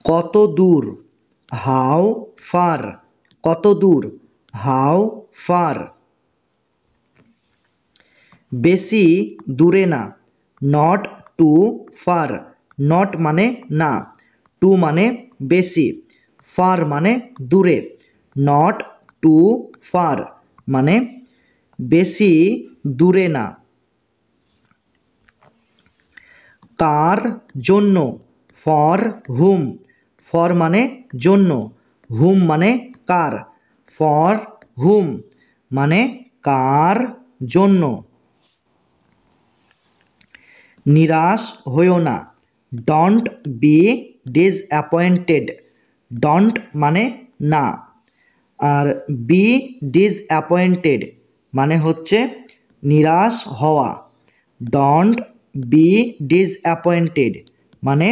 কত দূর, how far, কত দূর, হাউ ফার। বেশি দূরে না, নট টু ফার, নট মানে না, টু মানে বেশি, ফার মানে দূরে, নট টু ফার মানে বেশি দূরে না। কার জন্য, ফর হুম, ফর মানে জন্য, হুম মানে কার, ফর হুম মানে কার জন্য। নিরাশ হইও না, ডোন্ট বি ডিসঅ্যাপয়েন্টেড, ডোন্ট মানে না, আর বি ডিসঅ্যাপয়েন্টেড মানে হচ্ছে নিরাশ হওয়া, ডোন্ট বি ডিসঅ্যাপয়েন্টেড মানে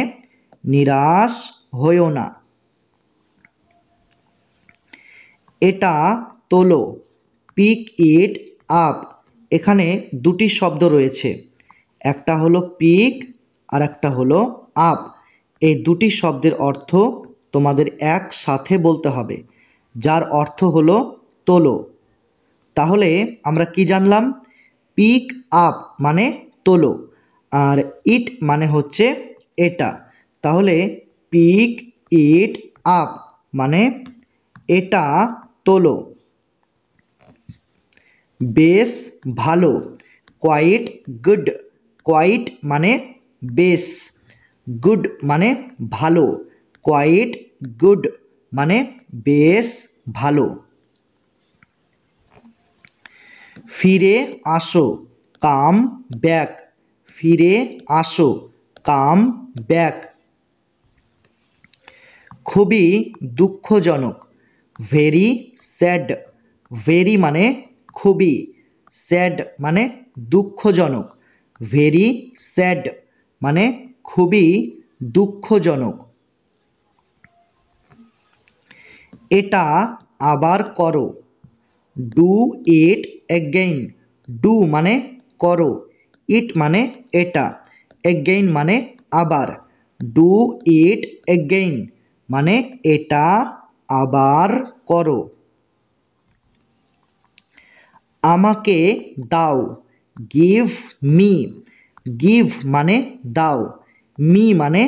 নিরাশ হইও না। এটা তোলো, পিক ইট আপ, এখানে দুটি শব্দ রয়েছে, একটা হলো পিক আর একটা হলো আপ। এই দুটি শব্দের অর্থ তোমাদের একসাথে বলতে হবে, যার অর্থ হলো তোলো। তাহলে আমরা কি জানলাম? পিক আপ মানে তোলো, আর ইট মানে হচ্ছে এটা। তাহলে পিক ইট আপ মানে এটা তোলো। বেশ ভালো, কোয়াইট গুড, কোয়াইট মানে বেশ, গুড মানে ভালো, কোয়াইট গুড মানে বেশ ভালো। ফিরে আসো, কাম ব্যাক, ফিরে আসো, কাম ব্যাক। খুবই দুঃখজনক, ভেরি স্যাড, ভেরি মানে খুবই, স্যাড মানে দুঃখজনক, ভেরি স্যাড মানে খুবই দুঃখজনক। এটা আবার করো, ডু ইট এগেইন, ডু মানে করো, ইট মানে এটা, এগেইন মানে আবার, ডু ইট এগেইন মানে এটা আবার করো। আমাকে দাও, গিভ মি, গিভ মানে দাও, মি মানে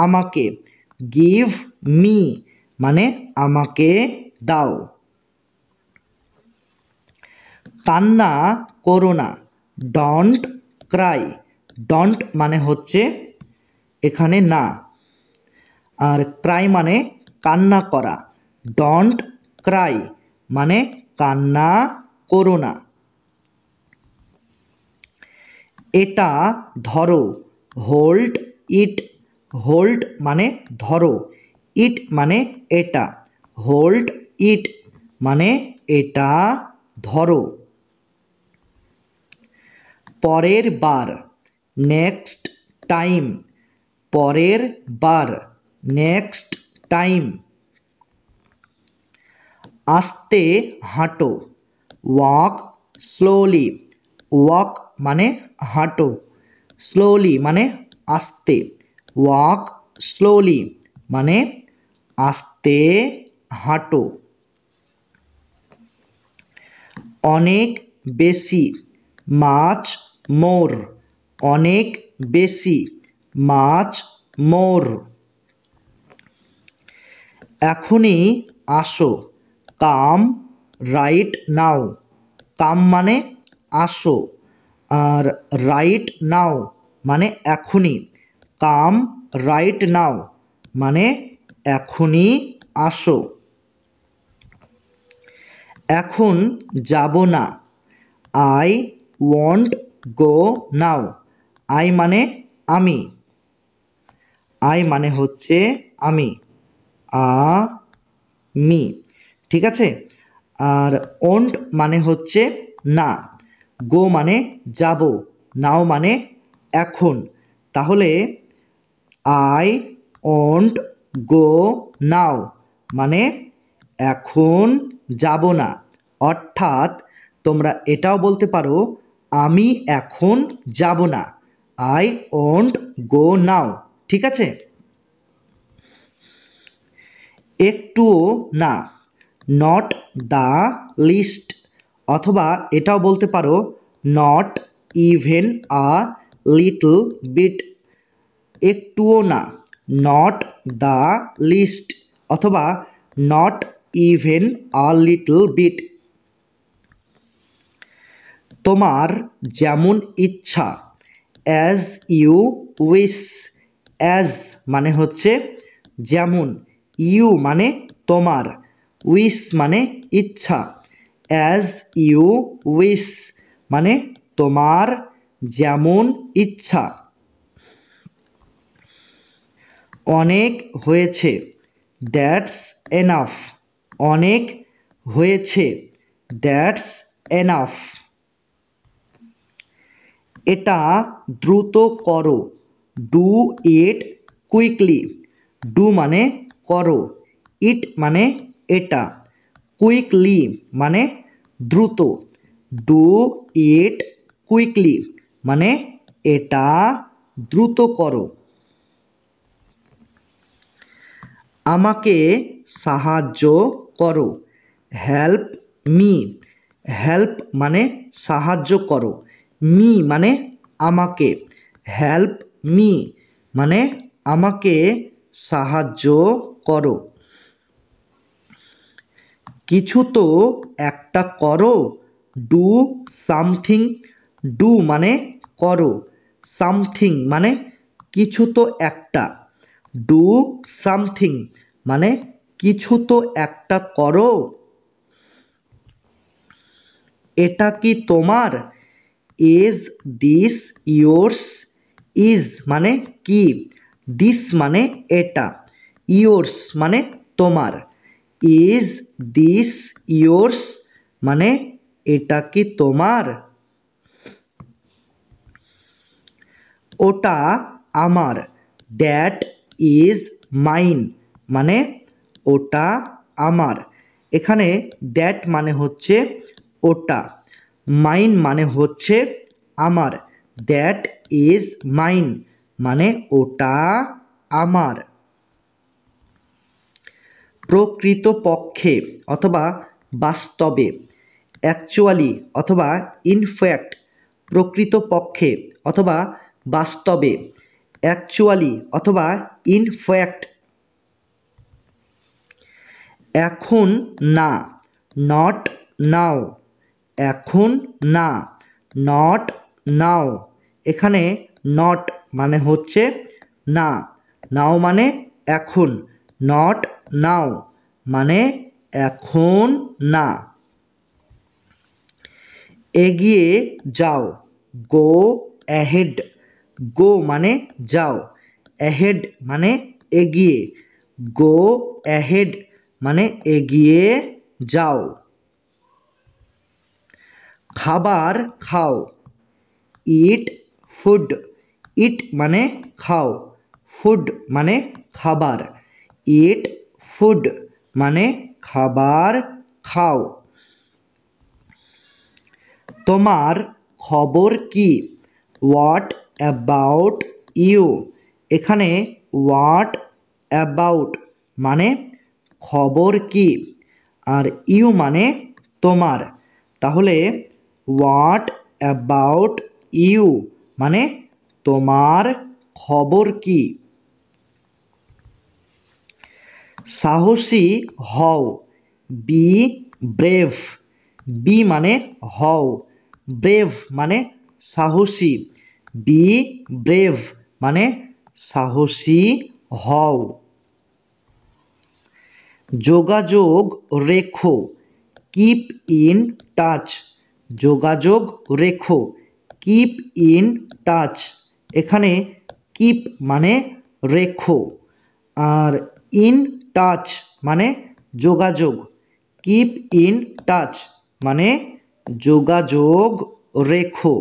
আমাকে, গিভ মি মানে আমাকে দাও। কান্না করো না, ডোন্ট ক্রাই, ডোন্ট মানে হচ্ছে এখানে না, আর ক্রাই মানে কান্না করা, ডোন্ট ক্রাই মানে কান্না করো না। এটা ধরো, হোল্ড ইট, হোল্ড মানে ধরো, ইট মানে এটা, হোল্ড ইট মানে এটা ধরো। পরের বার, নেক্সট টাইম, পরের বার, নেক্সট টাইম। আস্তে হাঁটো, ওয়াক স্লোলি, ওয়াক মানে হাঁটো, স্লোলি মানে আস্তে, ওয়াক স্লোলি মানে আস্তে হাঁটো। অনেক বেশি, মাচ মোর, অনেক বেশি, মাচ মোর। এখনই আসো, কাম রাইট নাও, কাম মানে আসো, আর রাইট নাও মানে এখনই, কাম রাইট নাও মানে এখনই আসো। এখন যাব না, I won't go now, I মানে আমি, আই মানে হচ্ছে আমি, আমি, ঠিক আছে। আর ওন্ট মানে হচ্ছে না, গো মানে যাব, নাও মানে এখন। তাহলে আই ওন্ট গো নাও মানে এখন যাব না, অর্থাৎ তোমরা এটাও বলতে পারো আমি এখন যাব না, আই ওন্ট গো নাও, ঠিক আছে। একটুও না, নট দ্য লিস্ট, অথবা এটাও বলতে পারো not even a little bit. একটুও না, নট দ্য লিস্ট, অথবা not even a little bit. তোমার যেমন ইচ্ছা, অ্যাজ ইউ উইশ। অ্যাজ মানে হচ্ছে যেমন, ইউ মানে তোমার, উইশ মানে ইচ্ছা। অ্যাজ ইউ উইশ মানে তোমার যেমন ইচ্ছা। অনেক হয়েছে, দ্যাটস এনাফ। অনেক হয়েছে, দ্যাটস এনাফ। এটা দ্রুত করো, ডু ইট কুইকলি। ডু মানে করো, ইট মানে এটা, কুইকলি মানে দ্রুত। ডু ইট কুইকলি মানে এটা দ্রুত করো। আমাকে সাহায্য করো, হেল্প মি। হেল্প মানে সাহায্য করো, মি মানে আমাকে, হেল্প মি মানে আমাকে সাহায্য করো। কিছু তো একটা করো, ডু সামথিং। ডু মানে করো, সামথিং মানে কিছু তো একটা। ডু সামথিং মানে কিছু তো একটা করো। এটা কি তোমার, ইজ দিস ইয়োর্স। ইজ মানে কি, দিস মানে এটা, ইয়োর্স মানে তোমার। ইজ দিস ইয়োর্স মানে এটা কি তোমার। ওটা আমার, দ্যাট ইজ মাইন মানে ওটা আমার। এখানে দ্যাট মানে হচ্ছে ওটা, মাইন মানে হচ্ছে আমার। দ্যাট ইজ মাইন মানে ওটা আমার। প্রকৃতপক্ষে অথবা বাস্তবে, অ্যাকচুয়ালি অথবা ইনফ্যাক্ট। প্রকৃতপক্ষে অথবা বাস্তবে, অ্যাকচুয়ালি অথবা ইনফ্যাক্ট। এখন না, নট নাও। এখন না, নট নাও। এখানে নট মানে হচ্ছে না, নাও মানে এখন, নট নাও মানে এখন না। এগিয়ে যাও, গো অ্যাহেড। গো মানে যাও, অ্যাহেড মানে এগিয়ে, গো অ্যাহেড মানে এগিয়ে যাও। খাবার খাও, ইট ফুড। ইট মানে খাও, ফুড মানে খাবার, ইট ফুড মানে খাবার খাও। তোমার খবর কি, হোয়াট অ্যাবাউট ইউ। এখানে হোয়াট অ্যাবাউট মানে খবর কি, আর ইউ মানে তোমার। তাহলে হোয়াট অ্যাবাউট ইউ মানে তোমার খবর কি। সাহসী হও, বি ব্রেভ। বি মানে হও, ব্রেভ মানে সাহসী, বি ব্রেভ মানে সাহসী হও। যোগাযোগ রেখো, কিপ ইন টাচ। যোগাযোগ রেখো, কিপ ইন টাচ। এখানে কিপ মানে রেখো, আর ইন টাচ মানে যোগাযোগ। কিপ ইন টাচ মানে যোগাযোগ রেখো।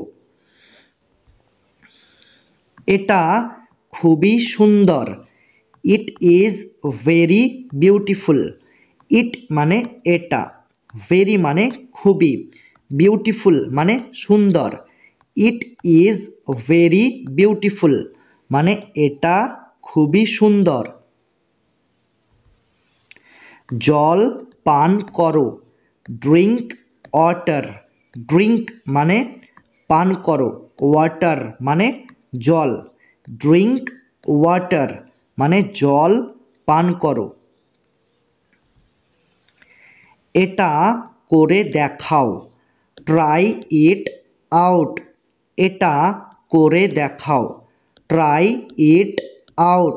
এটা খুবই সুন্দর, ইট ইজ ভেরি বিউটিফুল। ইট মানে এটা, ভেরি মানে খুবই, বিউটিফুল মানে সুন্দর। ইট ইজ ভেরি বিউটিফুল মানে এটা খুবই সুন্দর। জল পান করো, ড্রিঙ্ক ওয়াটার। ড্রিঙ্ক মানে পান করো, ওয়াটার মানে জল। ড্রিঙ্ক ওয়াটার মানে জল পান করো। এটা করে দেখাও, ট্রাই ইট আউট। এটা করে দেখাও, ট্রাই ইট আউট।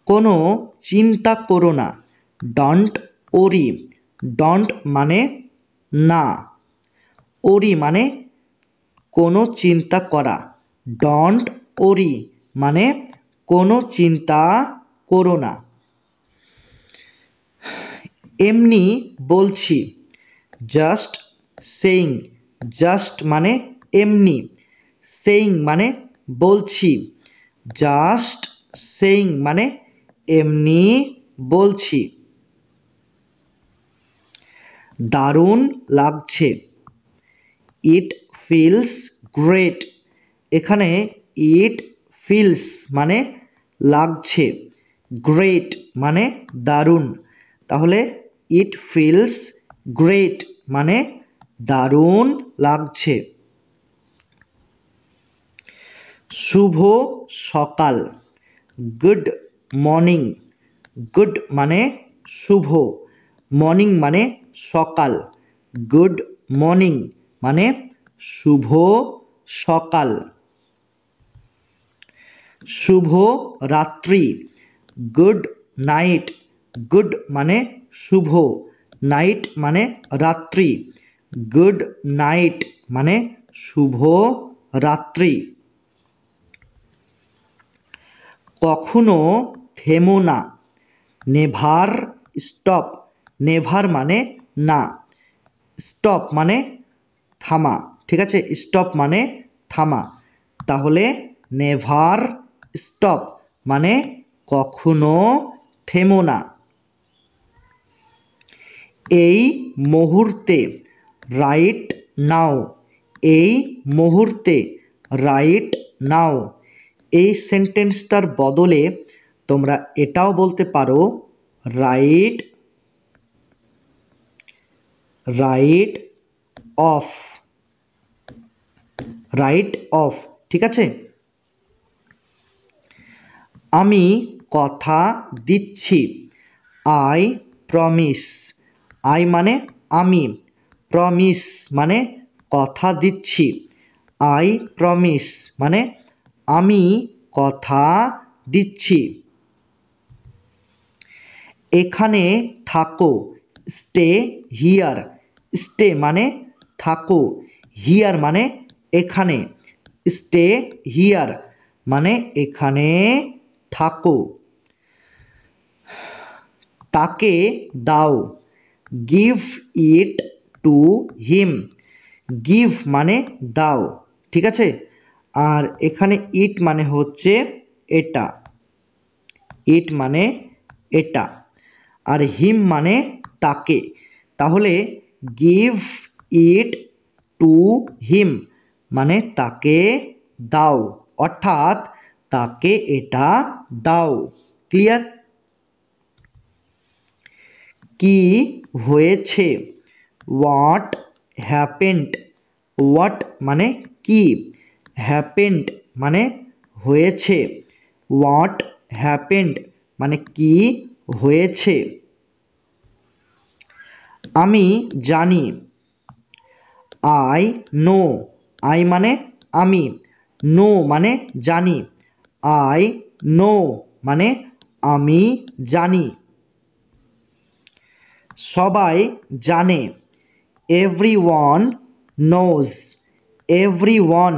কোনো চিন্তা করো না, ডন্ট ওরি। ডন্ট মানে না, ওরি মানে কোনো চিন্তা করা। ডন্ট ওরি মানে কোনো চিন্তা করো না। এমনি বলছি, জাস্ট সেইং। জাস্ট মানে এমনি, সেইং মানে বলছি। জাস্ট সেইং মানে এমনি বলছি। দারুণ লাগছে, ইট ফিলস গ্রেট। এখানে ইট ফিলস মানে লাগছে, গ্রেট মানে দারুণ। তাহলে ইট ফিলস গ্রেট মানে দারুণ লাগছে। শুভ সকাল, গুড মর্নিং। গুড মানে শুভ, মর্নিং মানে সকাল। গুড মর্নিং মানে শুভ সকাল। শুভ রাত্রি, গুড নাইট। গুড মানে শুভ, নাইট মানে রাত্রি। গুড নাইট মানে শুভ রাত্রি। কখনো থেমো না, নেভার স্টপ। নেভার মানে না, স্টপ মানে থামা, ঠিক আছে? স্টপ মানে থামা। তাহলে নেভার স্টপ মানে কখনো থেমো না। এই মুহূর্তে, রাইট নাও। এই মুহূর্তে, রাইট নাও। এই সেন্টেন্সটার বদলে তোমরা এটাও বলতে পারো, right right of. Right of, ঠিক আছে? আমি কথা দিচ্ছি, আই প্রমিস। আই মানে আমি, প্রমিস মানে কথা দিচ্ছি। আই প্রমিস মানে আমি কথা দিচ্ছি। এখানে থাকো, স্টে হিয়ার। স্টে মানে থাকো, হিয়ার মানে এখানে। স্টে হিয়ার মানে এখানে থাকো। তাকে দাও, give it to him. Give মানে দাও, ঠিক আছে? আর এখানে ইট মানে হচ্ছে এটা, ইট মানে এটা। আর হিম মানে তাকে। তাহলে গিভ ইট টু হিম মানে তাকে দাও, অর্থাৎ তাকে এটা দাও। ক্লিয়ার? কি হয়েছে, হোয়াট হ্যাপেন্ড। হোয়াট মানে কি, হ্যাপেন্ড মানে হয়েছে। হোয়াট হ্যাপেন্ড মানে কি হয়েছে। আমি জানি, আই নো। আই মানে আমি, নো মানে জানি। আই নো মানে আমি জানি। সবাই জানে, এভরিওয়ান নোজ। এভরিওয়ান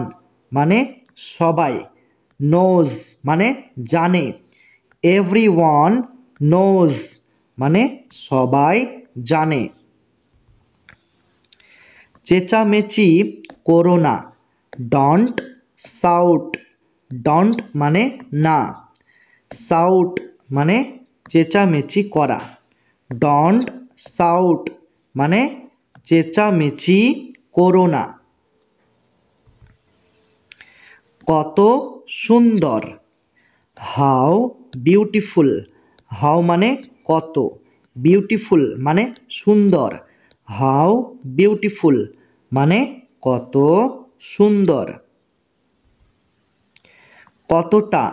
মানে সবাই, নোজ মানে জানে। এভরিওয়ান নোজ মানে সবাই জানে। চেঁচামেচি করো না, ডন্ট শাউট। ডন্ট মানে না, শাউট মানে চেঁচামেচি করা। ডন্ট শাউট মানে চেঁচামেচি করো না। কত সুন্দর, হাউ বিউটিফুল। হাউ মানে কত, বিউটিফুল মানে সুন্দর, হাউ বিউটিফুল মানে কত সুন্দর। কতটা,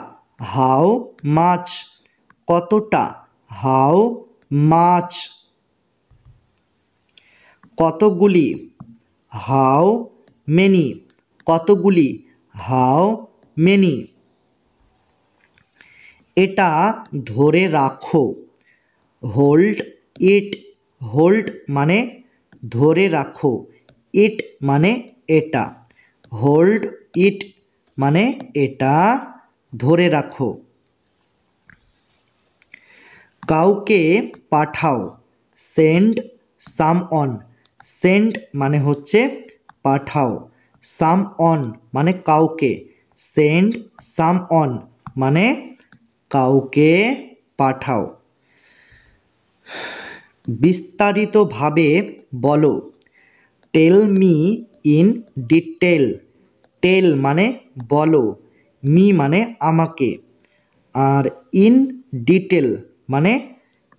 হাউ মাচ, কতটা, হাউ মাচ। কতগুলি, হাউ মেনি, কতগুলি, হাউ মেনি। এটা ধরে রাখো, হোল্ড ইট, হোল্ড মানে ধরে রাখো, ইট মানে এটা, হোল্ড ইট মানে এটা ধরে রাখো। কাউকে পাঠাও, সেন্ড সামওয়ান, সেন্ড মানে হচ্ছে পাঠাও, সামওয়ান মানে কাউকে, সেন্ড সামওয়ান মানে কাউকে পাঠাও। বিস্তারিতভাবে বলো, টেল মি ইন ডিটেল, টেল মানে বলো, মি মানে আমাকে, আর ইন ডিটেল মানে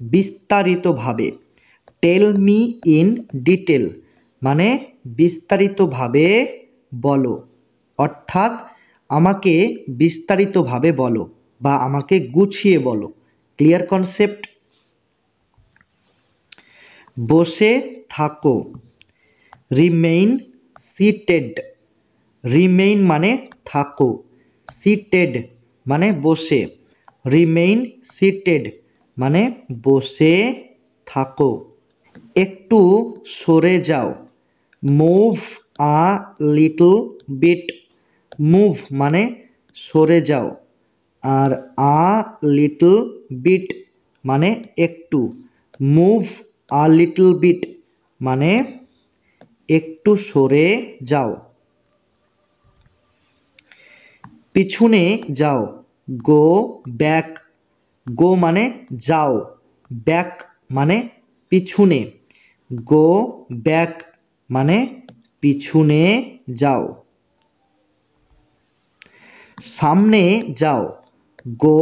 বিস্তারিতভাবে। টেল মি ইন ডিটেল মানে বিস্তারিতভাবে বলো, অর্থাৎ আমাকে বিস্তারিতভাবে বলো বা আমাকে গুছিয়ে বলো। Clear concept? বসে থাকো, রিমেইন সিটেড, রিমেইন মানে থাকো, সিটেড মানে বসে, রিমেইন সিটেড মানে বসে থাকো। একটু সরে যাও, move a little bit, move মানে সরে যাও, আর আ লিটল বিট মানে একটু, মুভ আ লিটল বিট মানে একটু সরে যাও। পিছনে যাও, গো ব্যাক, গো মানে যাও, ব্যাক মানে পিছনে, গো ব্যাক মানে পিছনে যাও। সামনে যাও, গো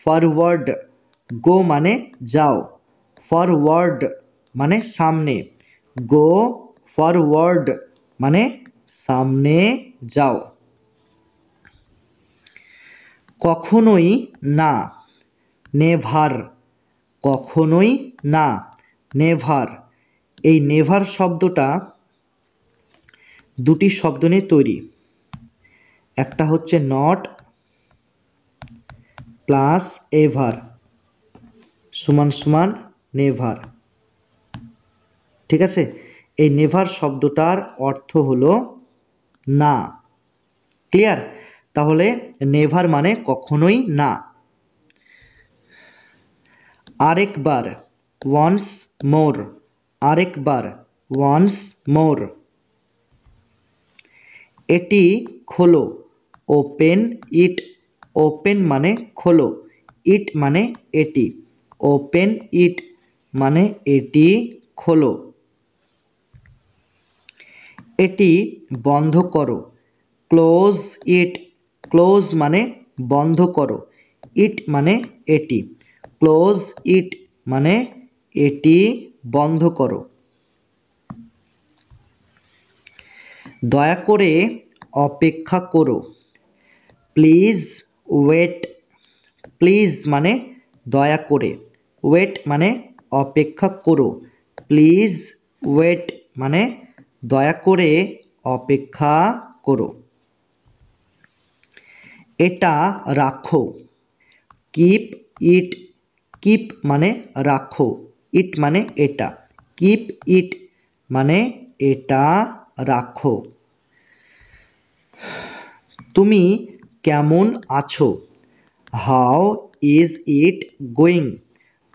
ফরওয়ার্ড, গো মানে যাও, ফরওয়ার্ড মানে সামনে, গো ফরওয়ার্ড মানে সামনে যাও। কখনোই না, নেভার, কখনোই না, নেভার। এই নেভার শব্দটা দুটি শব্দ নিয়ে তৈরি, একটা হচ্ছে নট প্লাস এভার সমান সমান নেভার, ঠিক আছে? এই নেভার শব্দটার অর্থ হলো না। ক্লিয়ার? তাহলে নেভার মানে কখনোই না। আরেকবার, ওয়ান্স মোর, আরেকবার, ওয়ান্স মোর। এটি খোলো, ওপেন ইট, ওপেন মানে খোলো, ইট মানে এটি, ওপেন ইট মানে এটি খোলো। এটি বন্ধ করো, ক্লোজ ইট, ক্লোজ মানে বন্ধ করো, ইট মানে এটি, ক্লোজ ইট মানে এটি বন্ধ করো। দয়া করে অপেক্ষা করো, প্লিজ ওয়েট, প্লিজ মানে দয়া করে, ওয়েট মানে অপেক্ষা করো, প্লিজ ওয়েট মানে দয়া করে অপেক্ষা করো। এটা রাখো, কিপ ইট, কিপ মানে রাখো, ইট মানে এটা, কিপ ইট মানে এটা রাখো। তুমি কেমন আছো, হাউ ইজ ইট গোয়িং,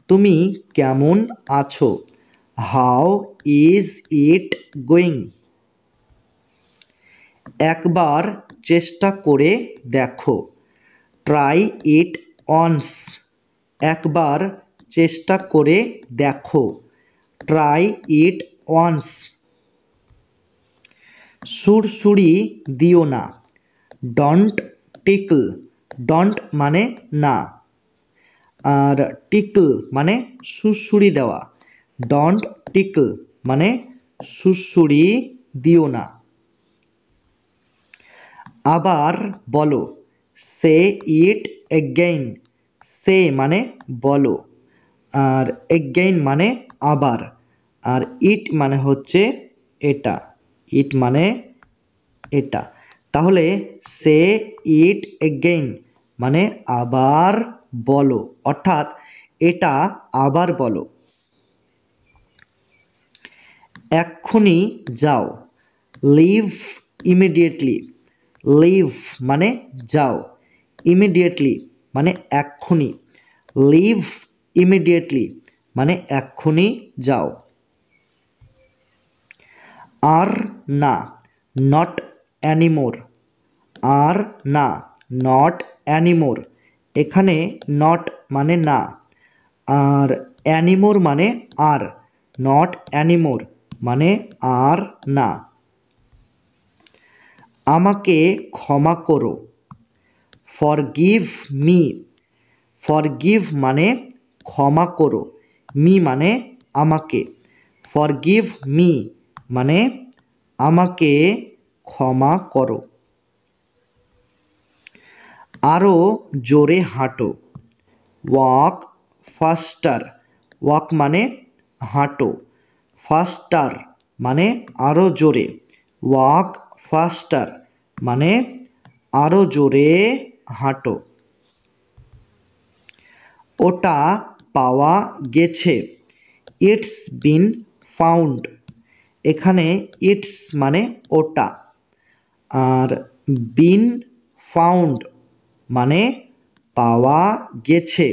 তুমি কেমন আছো, হাউ ইজ ইট গোয়িং। একবার চেষ্টা করে দেখো, ট্রাই ইট অনস, একবার চেষ্টা করে দেখো, ট্রাই ইট অনস। সুড়সুড়ি দিও না, ডন্ট টিকল, ডন্ট মানে না, আর টিকল মানে সুড়সুড়ি দেওয়া, ডোন্ট টিকল মানে সুড়সুড়ি দিও না। আবার বলো, সে ইট এগেইন, সে মানে বলো, আর এগেইন মানে আবার, আর ইট মানে হচ্ছে এটা, ইট মানে এটা। তাহলে সে ইট এগেইন মানে আবার বলো, অর্থাৎ এটা আবার বলো। এক্ষুনি যাও, লিভ ইমিডিয়েটলি, লিভ মানে যাও, ইমিডিয়েটলি মানে এক্ষুনি, লিভ ইমিডিয়েটলি মানে এক্ষুনি যাও। আর না, নট অ্যানিমোর, আর না, নট অ্যানিমোর, এখানে নট মানে না, আর অ্যানিমোর মানে আর, নট অ্যানিমোর মানে আর না। আমাকে ক্ষমা করো, ফরগিভ মি, ফরগিভ মানে ক্ষমা করো, মি মানে আমাকে, ফরগিভ মি মানে আমাকে ক্ষমা করো। আরও জোরে হাঁটো, ওয়াক ফাস্টার, ওয়াক মানে হাঁটো, ফাস্টার মানে আরও জোরে, ওয়াক ফাস্টার মানে আরও জোরে হাঁটো। ওটা পাওয়া গেছে, ইটস বিন ফাউন্ড, এখানে ইটস মানে ওটা, আর বিন ফাউন্ড মানে পাওয়া গেছে।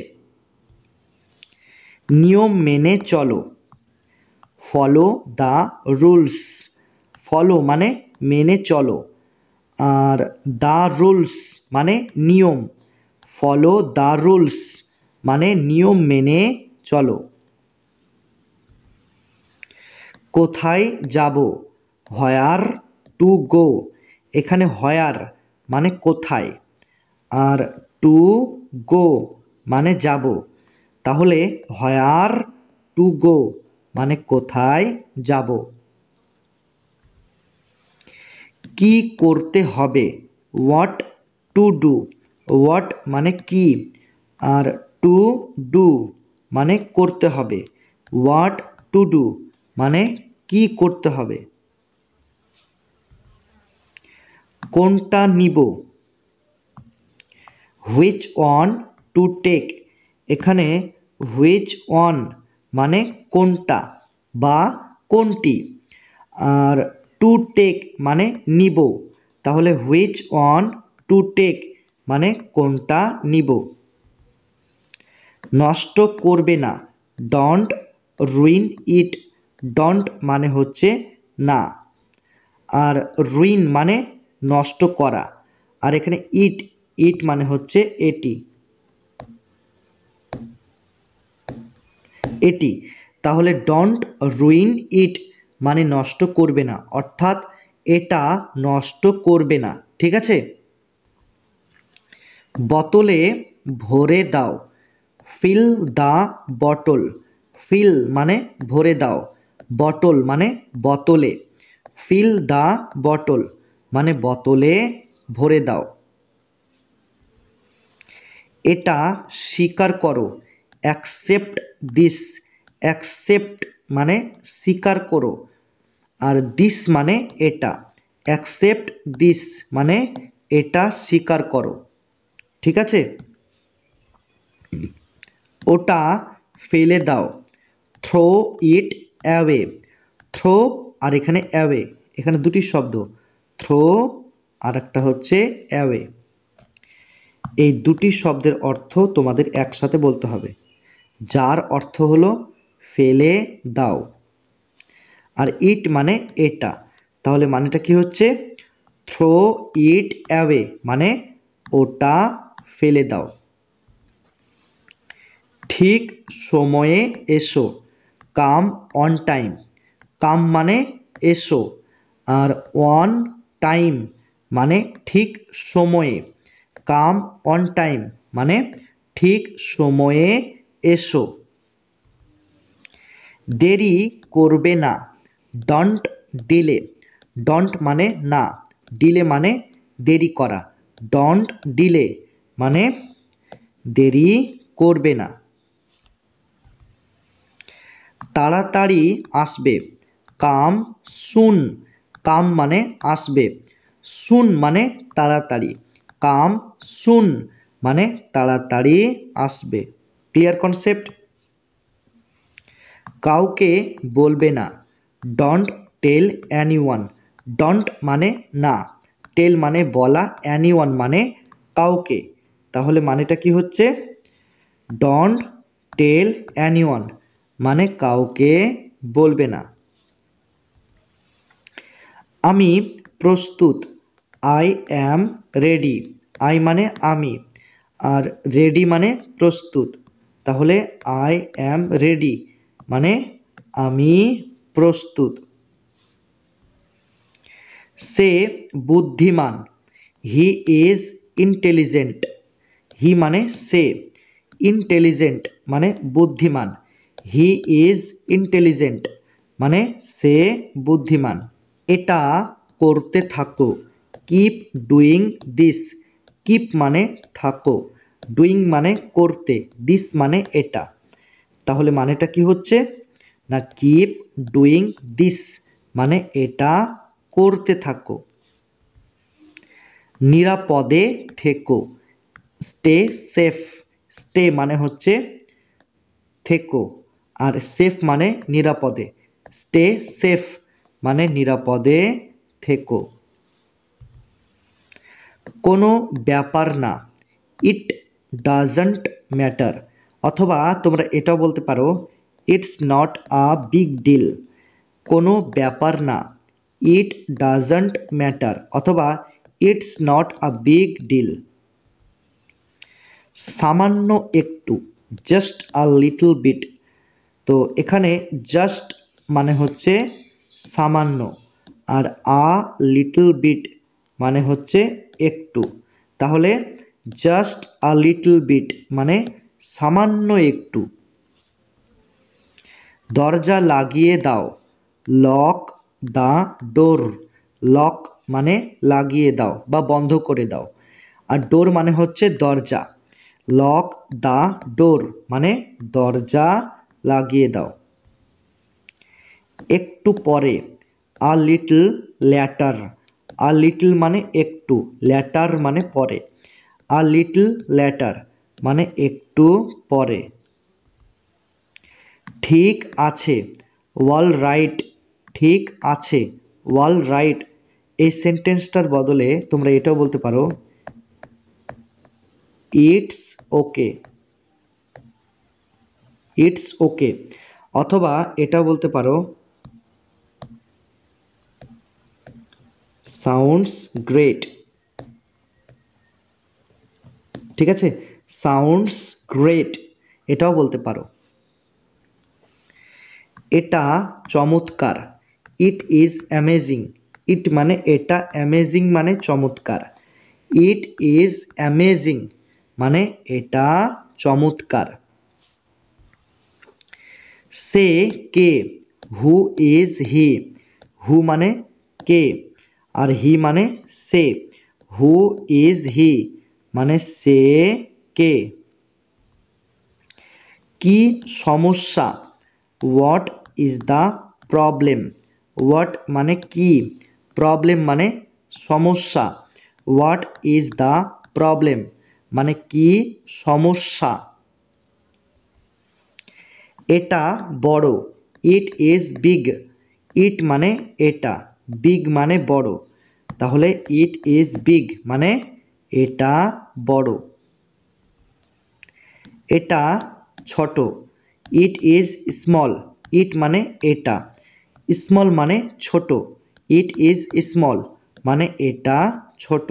নিয়ম মেনে চলো, ফলো দ্য রুলস, ফলো মানে মেনে চলো, আর দ্য রুলস মানে নিয়ম, ফলো দ্য রুলস মানে নিয়ম মেনে চলো। কোথায় যাব, হোয়ার টু গো, এখানে হোয়ার মানে কোথায়, আর টু গো মানে যাব, তাহলে হোয়ার টু গো মানে কোথায় যাব। কি করতে হবে, হোয়াট টু ডু, হোয়াট মানে কি, আর টু ডু মানে করতে হবে, হোয়াট টু ডু মানে কি করতে হবে। কোনটা নিব, হুইচ ওয়ান টু টেক, এখানে হুইচ ওয়ান মানে কোনটা বা কোনটি, আর টু টেক মানে নিব, তাহলে হুইচ ওয়ান টু টেক মানে কোনটা নিব। নষ্ট করবে না, ডোন্ট রুইন ইট, ডোন্ট মানে হচ্ছে না, আর রুইন মানে নষ্ট করা, আর এখানে ইট, ইট মানে হচ্ছে এটি, এটি। তাহলে ডোন্ট রুইন ইট মানে নষ্ট করবে না, অর্থাৎ এটা নষ্ট করবে না, ঠিক আছে। বোতলে ভরে দাও, ফিল দ্য বটল, ফিল মানে ভরে দাও, বটল মানে বোতলে, ফিল দ্য বটল মানে বোতলে ভরে দাও। এটা স্বীকার করো, অ্যাকসেপ্ট দিস, অ্যাকসেপ্ট মানে স্বীকার করো, আর দিস মানে এটা, অ্যাকসেপ্ট দিস মানে এটা স্বীকার করো, ঠিক আছে। ওটা ফেলে দাও, থ্রো ইট অ্যাওয়ে, থ্রো আর এখানে অ্যাওয়ে, এখানে দুটি শব্দ, থ্রো আর একটা হচ্ছে অ্যাওয়ে, এই দুটি শব্দের অর্থ তোমাদের একসাথে বলতে হবে, যার অর্থ হলো ফেলে দাও, আর ইট মানে এটা, তাহলে মানেটা কি হচ্ছে, থ্রো ইট অ্যাওয়ে মানে ওটা ফেলে দাও। ঠিক সময়ে এসো, কাম অন টাইম, কাম মানে এসো, আর অন টাইম মানে ঠিক সময়ে, কাম অন টাইম মানে ঠিক সময়ে এসো। দেরি করবে না, ডোন্ট ডিলে। ডোন্ট মানে না, ডিলে মানে দেরি করা। ডোন্ট ডিলে মানে দেরি করবে না। তাড়াতাড়ি আসবে, কাম সুন। কাম মানে আসবে, সুন মানে তাড়াতাড়ি। কাম সুন মানে তাড়াতাড়ি আসবে। Clear concept? কাউকে বলবে না, ডোন্ট টেল এনিওয়ান। ডোন্ট মানে না, টেল মানে বলা, এনিওয়ান মানে কাউকে। তাহলে মানেটা কি হচ্ছে? ডোন্ট টেল এনিওয়ান মানে কাউকে বলবে না। আমি প্রস্তুত, আই অ্যাম রেডি। আই মানে আমি, আর রেডি মানে প্রস্তুত। তাহলে আই অ্যাম রেডি মানে আমি প্রস্তুত। সে বুদ্ধিমান, হি ইজ ইন্টেলিজেন্ট। হি মানে সে, ইন্টেলিজেন্ট মানে বুদ্ধিমান। হি ইজ ইন্টেলিজেন্ট মানে সে বুদ্ধিমান। এটা করতে থাকো, কিপ ডুইং দিস। কিপ মানে থাকো, ডুইং মানে করতে, দিস মানে এটা। তাহলে মানেটা কি হচ্ছে? না, কিপ ডুইং দিস মানে এটা করতে থাকো। নিরাপদে থেকো, স্টে সেফ। স্টে মানে হচ্ছে থেকো, আর সেফ মানে নিরাপদে। স্টে সেফ মানে নিরাপদে থেকো। কোনো ব্যাপার না, ইট ডাজন্ট ম্যাটার। অথবা তোমরা এটাও বলতে পারো, it's not a big deal. কোনো ব্যাপার না, ইট ডাজন্ট ম্যাটার, অথবা it's not a big deal. সামান্য একটু, জাস্ট আ লিটল বিট। তো এখানে জাস্ট মানে হচ্ছে সামান্য, আর আ লিটল বিট মানে হচ্ছে একটু। তাহলে জাস্ট আ লিটল বিট মানে সামান্য একটু। দরজা লাগিয়ে দাও, লক দ্য ডোর। লক মানে লাগিয়ে দাও বা বন্ধ করে দাও, আর ডোর মানে হচ্ছে দরজা। লক দ্য ডোর মানে দরজা লাগিয়ে দাও। একটু পরে, a little later. A little মানে একটু, ল্যাটার মানে পরে। আ লিটল ল্যাটার মানে একটু পরে। ঠিক আছে, অল রাইট। ঠিক আছে, অল রাইট। এই সেন্টেন্সটার বদলে তোমরা এটাও বলতে পারো, ইটস ওকে। ইটস ওকে, অথবা এটাও বলতে পারো, সাউন্ডস গ্রেট। ঠিক আছে, সাউন্ডস গ্রেট এটাও বলতে পারো। এটা চমৎকার, ইট ইজ অ্যামেজিং। ইট মানে এটা, অ্যামেজিং মানে চমৎকার। ইট ইজ অ্যামেজিং মানে এটা চমৎকার। সে কে, হু ইজ হি। হু মানে কে, আর হি মানে সে। হু ইজ হি মানে সে কে। কি সমস্যা, what is the problem. What মানে কি, প্রবলেম মানে সমস্যা। হোয়াট ইজ দ্য প্রবলেম মানে কি সমস্যা। এটা বড়, ইট ইজ বিগ। ইট মানে এটা, বিগ মানে বড়। তাহলে ইট ইজ বিগ মানে এটা বড়। এটা ছোট, ইট ইজ স্মল। ইট মানে এটা, স্মল মানে ছোট। ইট ইজ স্মল মানে এটা ছোট।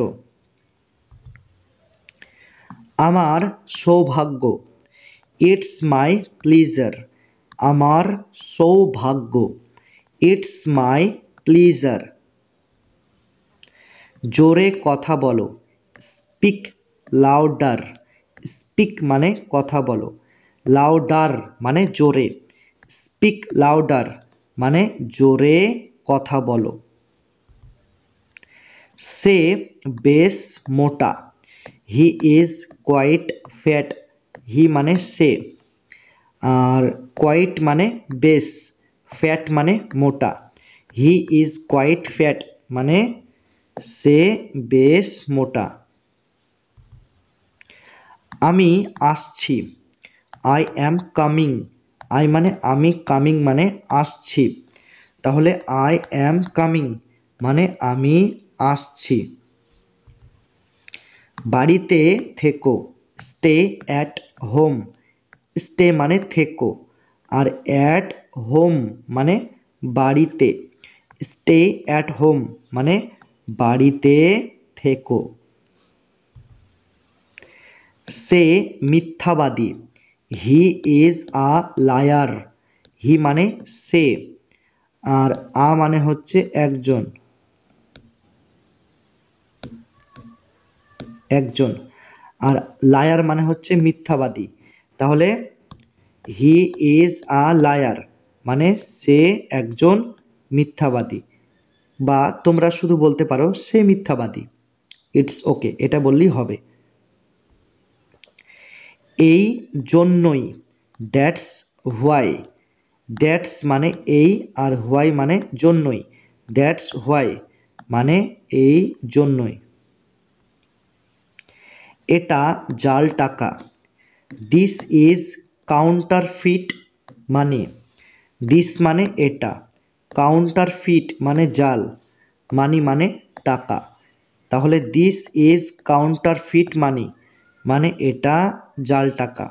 আমার সৌভাগ্য, ইটস মাই প্লিজার। আমার সৌভাগ্য, ইটস মাই প্লিজার। জোরে কথা বলো, স্পিক লাউডার। স্পিক মানে কথা বলো, লাউডার মানে জোরে, স্পিক লাউডার মানে জোরে কথা বলো। সে বেশ মোটা, হি ইজ কোয়াইট ফ্যাট, হি মানে সে, আর কোয়াইট মানে বেশ, ফ্যাট মানে মোটা, হি ইজ কোয়াইট ফ্যাট মানে সে বেশ মোটা। আমি আসছি, আই অ্যাম কামিং, আই মানে আমি, কামিং মানে আসছি, তাহলে আই অ্যাম কামিং মানে আমি আসছি। বাড়িতে থেকো, স্টে অ্যাট হোম, স্টে মানে থেকো, আর অ্যাট হোম মানে বাড়িতে, স্টে অ্যাট হোম মানে বাড়িতে থেকো। সে মিথ্যাবাদী, হি ইজ আ লায়ার, হি মানে সে, আর আ মানে হচ্ছে একজন, একজন, আর লায়ার মানে হচ্ছে মিথ্যাবাদী, তাহলে হি ইজ আ লায়ার মানে সে একজন মিথ্যাবাদী, বা তোমরা শুধু বলতে পারো সে মিথ্যাবাদী, ইটস ওকে, এটা বললেই হবে। এই জন্যই, দ্যাটস হোয়াই, দ্যাটস মানে এই, আর হোয়াই মানে জন্যই, দ্যাটস হোয়াই মানে এই জন্যই। এটা জাল টাকা, this is counterfeit money, this মানে এটা, কাউন্টারফিট মানে জাল, মানি মানে টাকা, তাহলে দিস ইজ কাউন্টারফিট মানি মানে এটা জাল টাকা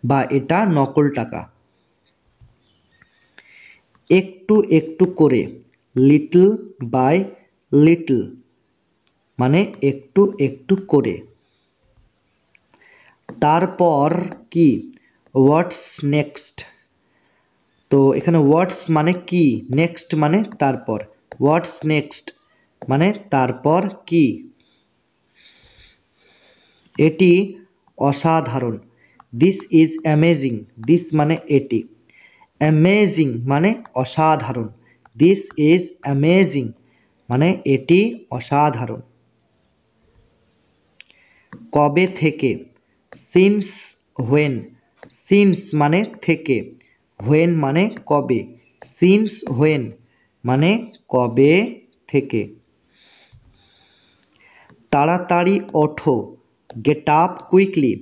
বা এটা নকল টাকা। একটু একটু করে, লিটল বাই লিটল মানে একটু একটু করে। তারপর কি, হোয়াটস নেক্সট, তো এখানে হোয়াটস মানে কি, নেক্সট মানে তারপর, হোয়াটস নেক্সট মানে তারপর কি। এটি অসাধারণ, দিস ইজ অ্যামেজিং, দিস মানে এটি, অ্যামেজিং মানে অসাধারণ, দিস ইজ অ্যামেজিং মানে এটি অসাধারণ। কবে থেকে, সিন্স হোয়েন, সিন্স মানে থেকে, হোয়েন মানে কবে, সিন্স হোয়েন মানে কবে থেকে। তাড়াতাড়ি ওঠো, get up quickly,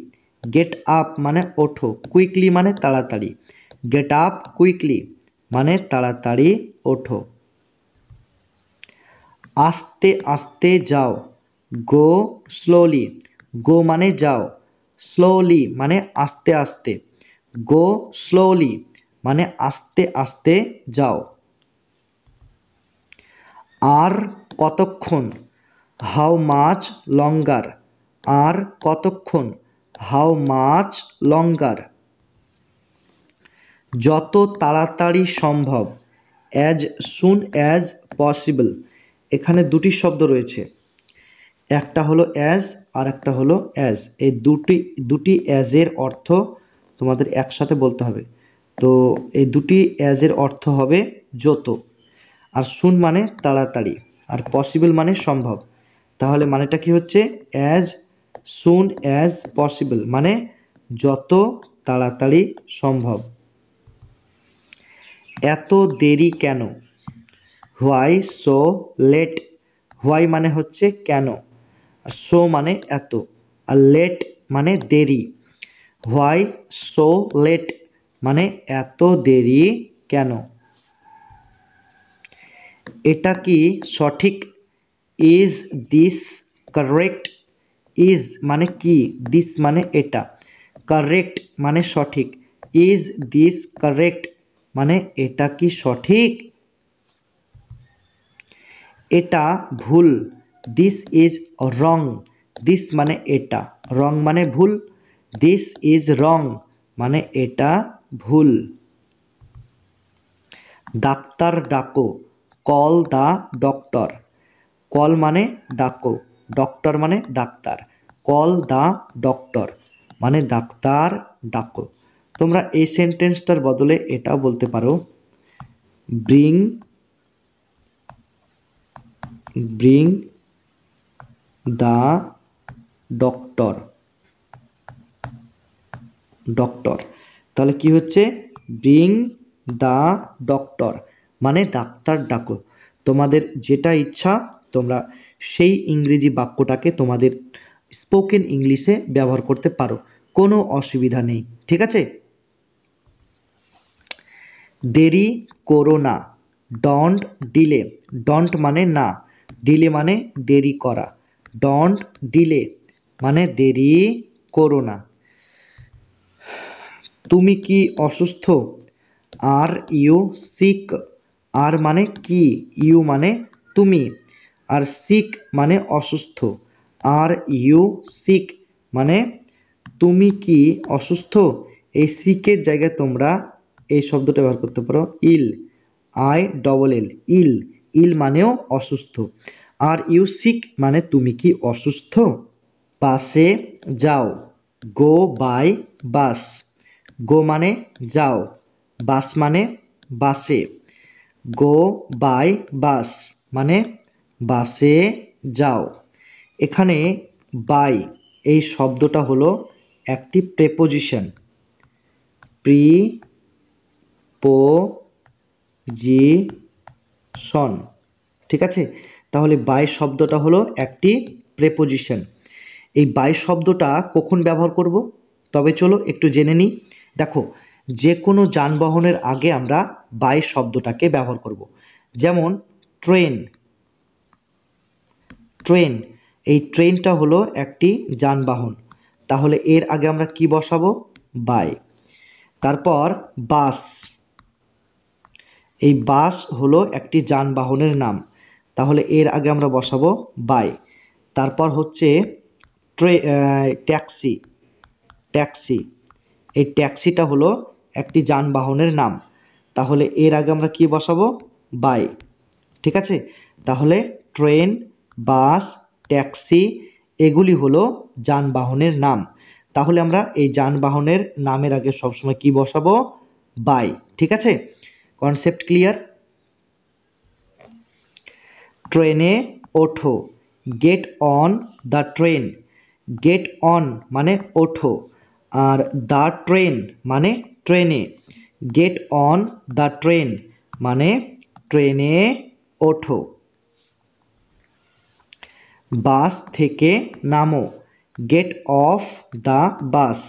get up মানে ওঠো, কুইকলি মানে তাড়াতাড়ি, গেট আপ কুইকলি মানে তাড়াতাড়ি ওঠো। আস্তে আস্তে যাও, গো স্লোলি, গো মানে যাও, স্লোলি মানে আস্তে আস্তে, গো স্লোলি মানে আস্তে আস্তে যাও। আর কতক্ষণ, হাউ মাচ লঙ্গার, আর কতক্ষণ, হাউ মাচ লঙ্গার। যত তাড়াতাড়ি সম্ভব, অ্যাজ সুন অ্যাজ পসিবল, এখানে দুটি শব্দ রয়েছে, একটা হলো অ্যাজ আর একটা হলো অ্যাজ, এই দুটি দুটি অ্যাজের অর্থ তোমাদের একসাথে বলতে হবে। তো এই দুটি অ্যাজের অর্থ হবে যত, আর সুন মানে তাড়াতাড়ি, আর পসিবল মানে সম্ভব, তাহলে মানেটা কি হচ্ছে, অ্যাজ সুন অ্যাজ পসিবল মানে যত তাড়াতাড়ি সম্ভব। এত দেরি কেন, হোয়াই সো লেট, হোয়াই মানে হচ্ছে কেন, আর সো মানে এত, আর লেট মানে দেরি, হোয়াই সো লেট মানে এত দেরি কেন। এটা কি সঠিক, ইজ দিস কারেক্ট, ইজ মানে কি, দিস মানে এটা, কারেক্ট মানে সঠিক, ইজ দিস কারেক্ট মানে এটা কি সঠিক। এটা ভুল, দিস ইজ রং, দিস মানে এটা, রং মানে ভুল, দিস ইজ রং মানে এটা ভুল। ডাক্তার ডাকো, কল দ্য ডক্টর, কল মানে ডাকো, ডক্টর মানে ডাক্তার, কল দ্য ডক্টর, মানে ডাক্তার ডাকো। তোমরা এই সেন্টেন্সটার বদলে এটাও বলতে পারো, bring bring the doctor doctor. তাহলে কি হচ্ছে, ব্রিং দ্য ডক্টর মানে ডাক্তার ডাকো। তোমাদের যেটা ইচ্ছা তোমরা সেই ইংরেজি বাক্যটাকে তোমাদের স্পোকেন ইংলিশে ব্যবহার করতে পারো, কোনো অসুবিধা নেই, ঠিক আছে। দেরি করো না, ডন্ট ডিলে। ডন্ট মানে না, ডিলে মানে দেরি করা। ডন্ট ডিলে মানে দেরি করো না। তুমি কি অসুস্থ? Are you sick. আর মানে কি, ইউ মানে তুমি, আর সিক মানে অসুস্থ। আর ইউ সিক মানে তুমি কি অসুস্থ। এই সিকের জায়গায় তোমরা এই শব্দটা ব্যবহার করতে পারো ইল, আই ডবল এল, ইল। ইল মানেও অসুস্থ। আর ইউ সিক মানে তুমি কি অসুস্থ। বাসে যাও, গো বাই বাস। গো মানে যাও, বাস মানে বাসে। গো বাই বাস মানে বাসে যাও। এখানে বাই এই শব্দটা হলো একটি প্রেপোজিশন, প্রিপোজিশন, ঠিক আছে। তাহলে বাই শব্দটা হলো একটি প্রেপোজিশন। এই বাই শব্দটা কখন ব্যবহার করব, তবে চলো একটু জেনে নিই। দেখো, যে কোনো যানবাহনের আগে আমরা বাই শব্দটাকে ব্যবহার করব। যেমন ট্রেন, ট্রেন, এই ট্রেনটা হলো একটি যানবাহন, তাহলে এর আগে আমরা কি বসাবো, বাই। তারপর বাস, এই বাস হলো একটি যানবাহনের নাম, তাহলে এর আগে আমরা বসাবো বাই। তারপর হচ্ছে ট্যাক্সি, ট্যাক্সি, এই ট্যাক্সিটা হলো একটি যানবাহনের নাম, তাহলে এর আগে আমরা কি বসাবো, বাই, ঠিক আছে। তাহলে ট্রেন, বাস, ট্যাক্সি এগুলি হলো যানবাহনের নাম, তাহলে আমরা এই যানবাহনের নামের আগে সবসময় কি বসাবো, বাই, ঠিক আছে। Concept clear. ট্রেনে ওঠো, get on the train. Get on মানে ওঠো, আর দ্য ট্রেন মানে ট্রেনে। গেট অন দ্য ট্রেন মানে ট্রেনে ওঠো। বাস থেকে নামো, get off the bus.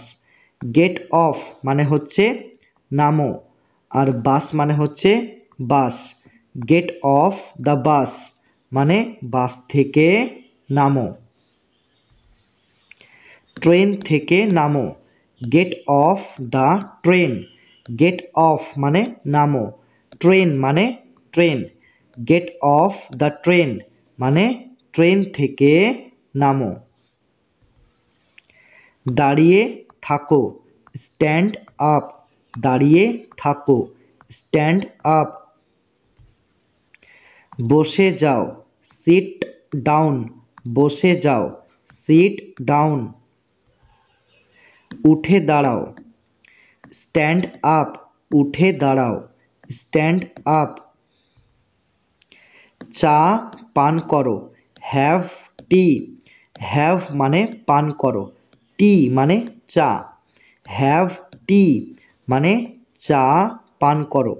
Get off মানে হচ্ছে নামো, আর বাস মানে হচ্ছে bus. Get off the bus মানে বাস থেকে নামো। ট্রেন থেকে নামো, get off the train. Get off মানে নামো, ট্রেন মানে train. Get off the train মানে ট্রেন থেকে নামো। দাঁড়িয়ে থাকো, স্ট্যান্ড আপ। দাঁড়িয়ে থাকো, স্ট্যান্ড আপ। বসে যাও, সিট ডাউন। বসে যাও, সিট ডাউন। উঠে দাঁড়াও, স্ট্যান্ড আপ। উঠে দাঁড়াও, স্ট্যান্ড আপ। চা পান করো, হ্যাভ টি। হ্যাভ মানে পান করো, টি মানে চা। হ্যাভ টি মানে চা পান করো।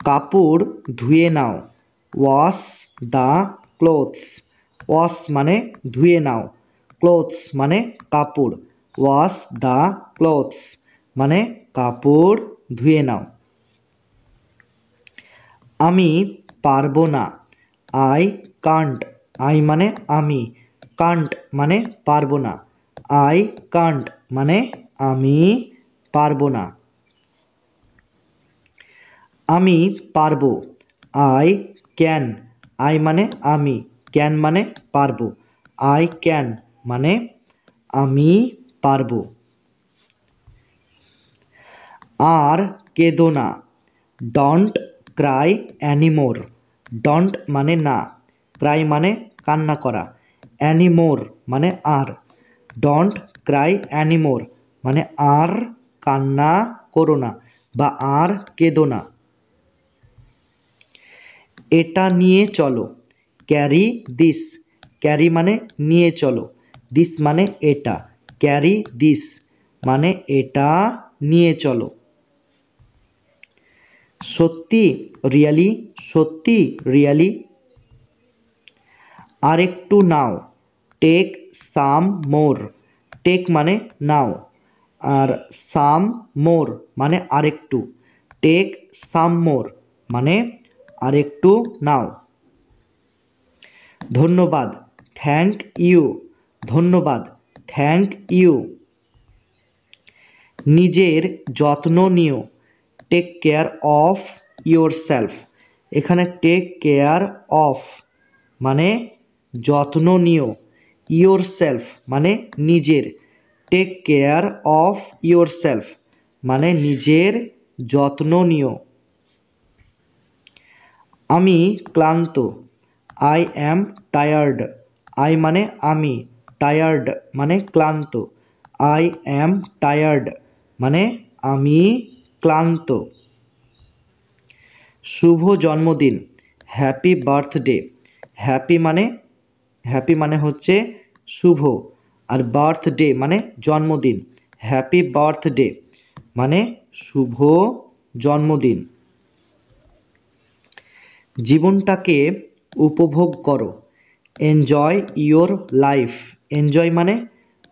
কাপড় ধুয়ে নাও, ওয়াশ দ্য ক্লোথস। ওয়াশ মানে ধুয়ে নাও, ক্লোথস মানে কাপড়। ওয়াশ দ্য ক্লোথস মানে কাপড় ধুয়ে নাও। আমি পারবো না, আই কান্ট। আই মানে আমি, কান্ট মানে পারবো না। আই কান্ট মানে আমি পারবো না। আমি পারবো, আই ক্যান। আই মানে আমি, ক্যান মানে পারবো। আই ক্যান মানে আমি পারবো। আর কেঁদো না, ডন্ট ক্রাই অ্যানিমোর। ডন্ট মানে না, ক্রাই মানে কান্না করা, অ্যানিমোর মানে আর, ডোন্ট ক্রাই অ্যানিমোর মানে আর কান্না করো না বা আর কেঁদো না। এটা নিয়ে চলো, ক্যারি দিস, ক্যারি মানে নিয়ে চলো, দিস মানে এটা, ক্যারি দিস মানে এটা নিয়ে চলো। সত্যি, রিয়ালি, সত্যি, রিয়ালি। আরেকটু নাও, টেক সাম মোর, টেক মানে নাও, আর সাম মোর মানে আরেকটু, টেক সাম মোর মানে আরেকটু নাও। ধন্যবাদ, থ্যাংক ইউ, ধন্যবাদ, থ্যাংক ইউ। নিজের যত্ন নিও, take care of yourself, এখানে টেক কেয়ার অফ মানে যত্ন নিও, ইয়োর সেলফ মানে নিজের, take care of yourself মানে নিজের যত্ন নিও। আমি ক্লান্ত, আই অ্যাম টায়ার্ড, আই মানে আমি, টায়ার্ড মানে ক্লান্ত, আই অ্যাম টায়ার্ড মানে আমি ক্লান্ত। শুভ জন্মদিন, হ্যাপি বার্থডে, হ্যাপি মানে হচ্ছে শুভ, আর বার্থডে মানে জন্মদিন, হ্যাপি বার্থডে মানে শুভ জন্মদিন। জীবনটাকে উপভোগ করো, এনজয় ইয়োর লাইফ, এনজয় মানে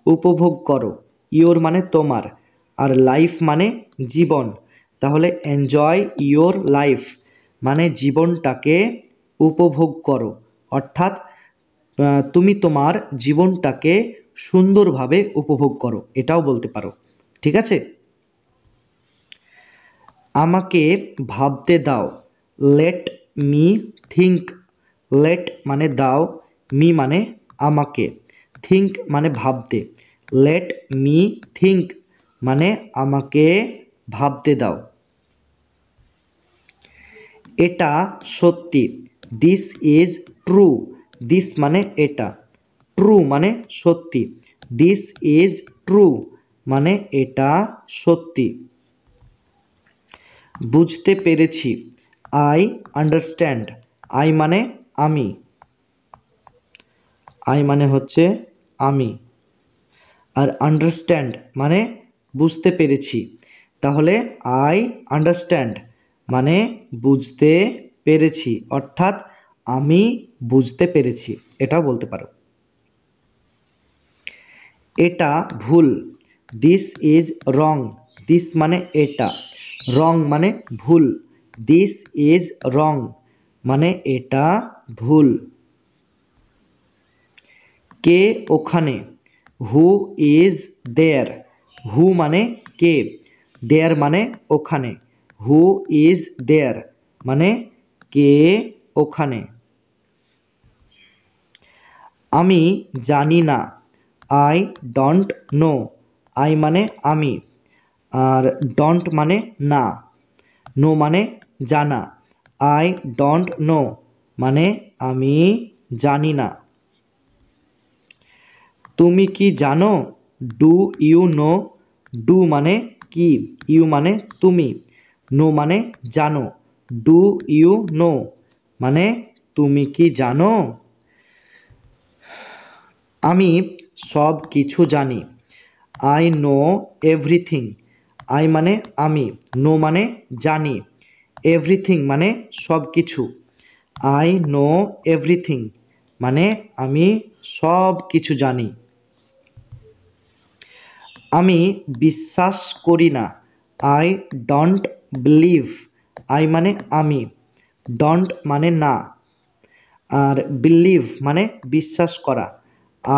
উপভোগ করো, ইয়োর মানে তোমার, আর লাইফ মানে জীবন, তাহলে এনজয় ইয়োর লাইফ মানে জীবনটাকে উপভোগ করো, অর্থাৎ তুমি তোমার জীবনটাকে সুন্দরভাবে উপভোগ করো, এটাও বলতে পারো। ঠিক আছে। আমাকে ভাবতে দাও, লেট মি থিঙ্ক, লেট মানে দাও, মি মানে আমাকে, থিঙ্ক মানে ভাবতে, লেট মি থিঙ্ক মানে আমাকে ভাবতে দাও। এটা সত্যি, দিস ইজ ট্রু, দিস মানে এটা, ট্রু মানে সত্যি, দিস ইজ ট্রু মানে এটা সত্যি। বুঝতে পেরেছি, আই আন্ডারস্ট্যান্ড, আই মানে আমি, আই মানে হচ্ছে আমি, আর আন্ডারস্ট্যান্ড মানে বুঝতে পেরেছি, তাহলে আই আন্ডারস্ট্যান্ড মানে বুঝতে পেরেছি, অর্থাৎ আমি বুঝতে পেরেছি, এটাও বলতে পারো। এটা ভুল, দিস ইজ রং, দিস মানে এটা, রং মানে ভুল, দিস ইজ রং মানে এটা ভুল। কে ওখানে, হু ইজ দেয়ার, হু মানে কে, দেয়ার মানে ওখানে, হু ইজ দেয়ার মানে কে ওখানে। আমি জানি না, আই ডোন্ট নো, আই মানে আমি, আর ডোন্ট মানে না, নো মানে জানা, আই ডোন্ট নো মানে আমি জানি না। তুমি কি জানো, ডু ইউ নো, ডু মানে কি, ইউ মানে তুমি, নো মানে জানো, ডু ইউ নো মানে তুমি কি জানো। আমি সব কিছু জানি, আই নো এভরিথিং, আই মানে আমি, নো মানে জানি, এভরিথিং মানে সব কিছু, আই নো এভরিথিং মানে আমি সব কিছু জানি। আমি বিশ্বাস করি না, আই ডোন্ট বিলিভ, আই মানে আমি, ডোন্ট মানে না, আর বিলিভ মানে বিশ্বাস করা,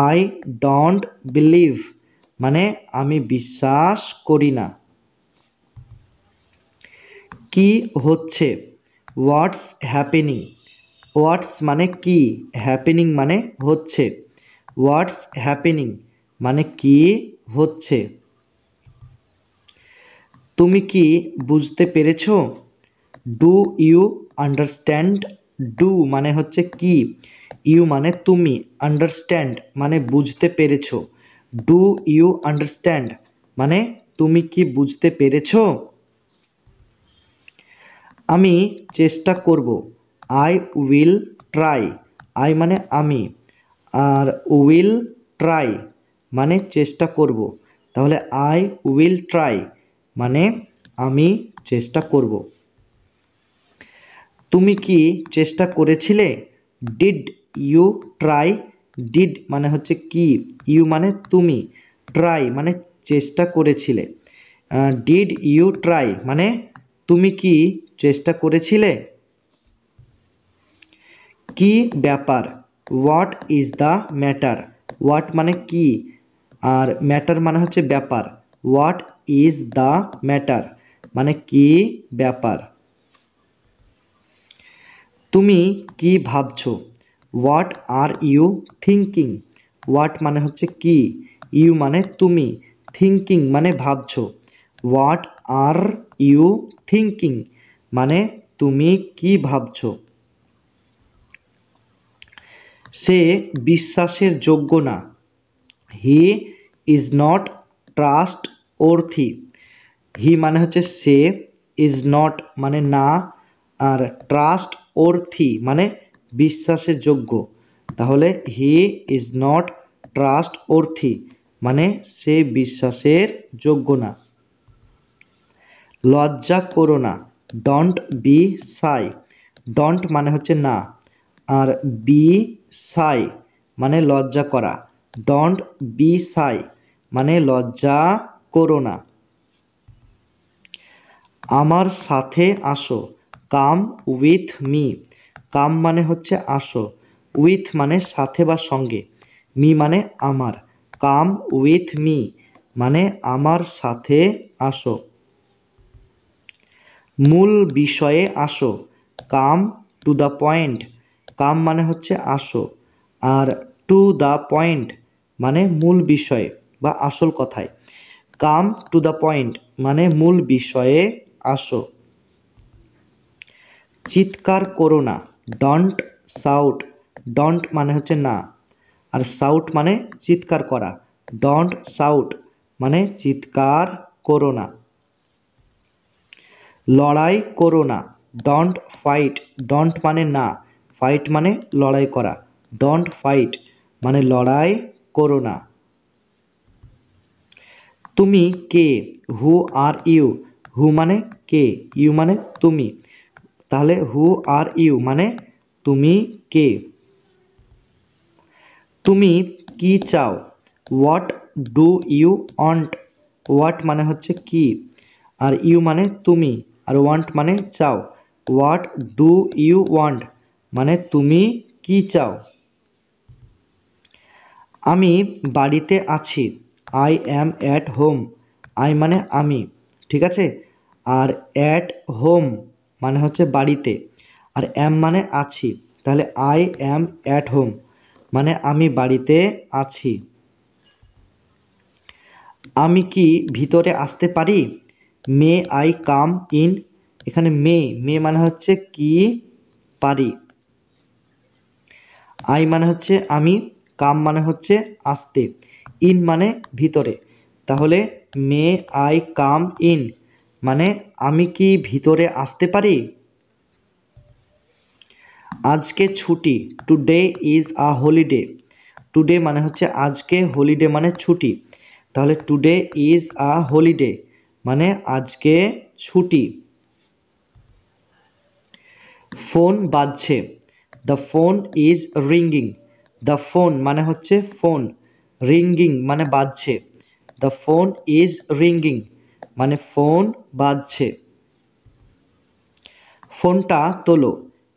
আই ডোন্ট বিলিভ মানে আমি বিশ্বাস করি না। কি হচ্ছে, হোয়াটস হ্যাপেনিং, হোয়াটস মানে কি, হ্যাপেনিং মানে হচ্ছে, হোয়াটস হ্যাপেনিং মানে কি হচ্ছে। তুমি কি বুঝতে পেরেছো, ডু ইউ আন্ডারস্ট্যান্ড ডু মানে হচ্ছে কি, ইউ মানে তুমি, আন্ডারস্ট্যান্ড মানে বুঝতে পেরেছো। ডু ইউ আন্ডারস্ট্যান্ড মানে তুমি কি বুঝতে পেরেছো। আমি চেষ্টা করব, আই উইল ট্রাই। আই মানে আমি, আর উইল ট্রাই মানে চেষ্টা করব। তাহলে আই উইল ট্রাই মানে আমি চেষ্টা করব। তুমি কি চেষ্টা করেছিলে, ডিড ইউ ট্রাই। ডিড মানে হচ্ছে কি, ইউ মানে তুমি, ট্রাই মানে চেষ্টা করেছিলে। ডিড ইউ ট্রাই মানে তুমি কি চেষ্টা করেছিলে। কি ব্যাপার, what is the matter. What মানে কি, আর ম্যাটার মানে হচ্ছে ব্যাপার। হোয়াট ইজ দ্য ম্যাটার মানে কি ব্যাপার। তুমি কি ভাবছো, what are you thinking. What মানে হচ্ছে কি, ইউ মানে তুমি, থিঙ্কিং মানে ভাবছো। হোয়াট আর ইউ থিঙ্কিং মানে তুমি কি ভাবছো। সে বিশ্বাসের যোগ্য না, হি ইজ নট ট্রাস্ট ওর্থি। হি মানে হচ্ছে সে, ইজ নট মানে না, আর ট্রাস্ট ওর্থি মানে বিশ্বাসের যোগ্য। তাহলে হি ইজ নট ট্রাস্ট ওর্থি মানে সে বিশ্বাসের যোগ্য না। লজ্জা করো না, ডোন্ট বি সাই। ডোন্ট মানে হচ্ছে না, আর বি সাই মানে লজ্জা করা। ডোন্ট বি সাই মানে লজ্জা করো না। আমার সাথে আসো, কাম উইথ মি। কাম মানে হচ্ছে আসো, উইথ মানে সাথে বা সঙ্গে, মি মানে আমার। কাম উইথ মি মানে আমার সাথে আসো। মূল বিষয়ে আসো, কাম টু দ্য পয়েন্ট। কাম মানে হচ্ছে আসো, আর টু দ্য পয়েন্ট মানে মূল বিষয় বা আসল কথায়। কাম টু দ্য পয়েন্ট মানে মূল বিষয়ে আসো। চিৎকার করো না, ডোন্ট শাউট। ডোন্ট মানে হচ্ছে না, আর শাউট মানে চিৎকার করা। ডোন্ট শাউট মানে চিৎকার করো না। লড়াই করো না, ডোন্ট ফাইট। ডোন্ট মানে না, ফাইট মানে লড়াই করা। ডোন্ট ফাইট মানে লড়াই করো না। তুমি কে, হু আর ইউ। হু মানে কে, ইউ মানে তুমি, তাহলে হু আর ইউ মানে তুমি কে। তুমি কি চাও, what do you want. What মানে হচ্ছে কি, আর ইউ মানে তুমি, আর ওয়ান্ট মানে চাও। হোয়াট ডু ইউ ওয়ান্ট মানে তুমি কি চাও। আমি বাড়িতে আছি, I am at home. I মানে আমি, ঠিক আছে, আর অ্যাট হোম মানে হচ্ছে বাড়িতে, আর অ্যাম মানে আছি, তাহলে আই অ্যাম অ্যাট হোম মানে আমি বাড়িতে আছি। আমি কি ভিতরে আসতে পারি, মে আই কাম ইন। এখানে মে, মে মানে হচ্ছে কি পারি, আই মানে হচ্ছে আমি, কাম মানে হচ্ছে আসতে, ইন মানে ভিতরে, তাহলে মে আই কাম ইন মানে আমি কি ভিতরে আসতে পারি। আজকে ছুটি, today is a holiday. Today মানে হচ্ছে আজকে, হলিডে মানে ছুটি, তাহলে টুডে ইজ আ হলিডে মানে আজকে ছুটি। ফোন বাজছে, the phone is ringing. The phone মানে হচ্ছে ফোন, রিঙ্গিং মানে বাজছে, দ্য ফোন ইজ রিঙ্গিং মানে ফোন বাজছে। ফোনটা তোলো,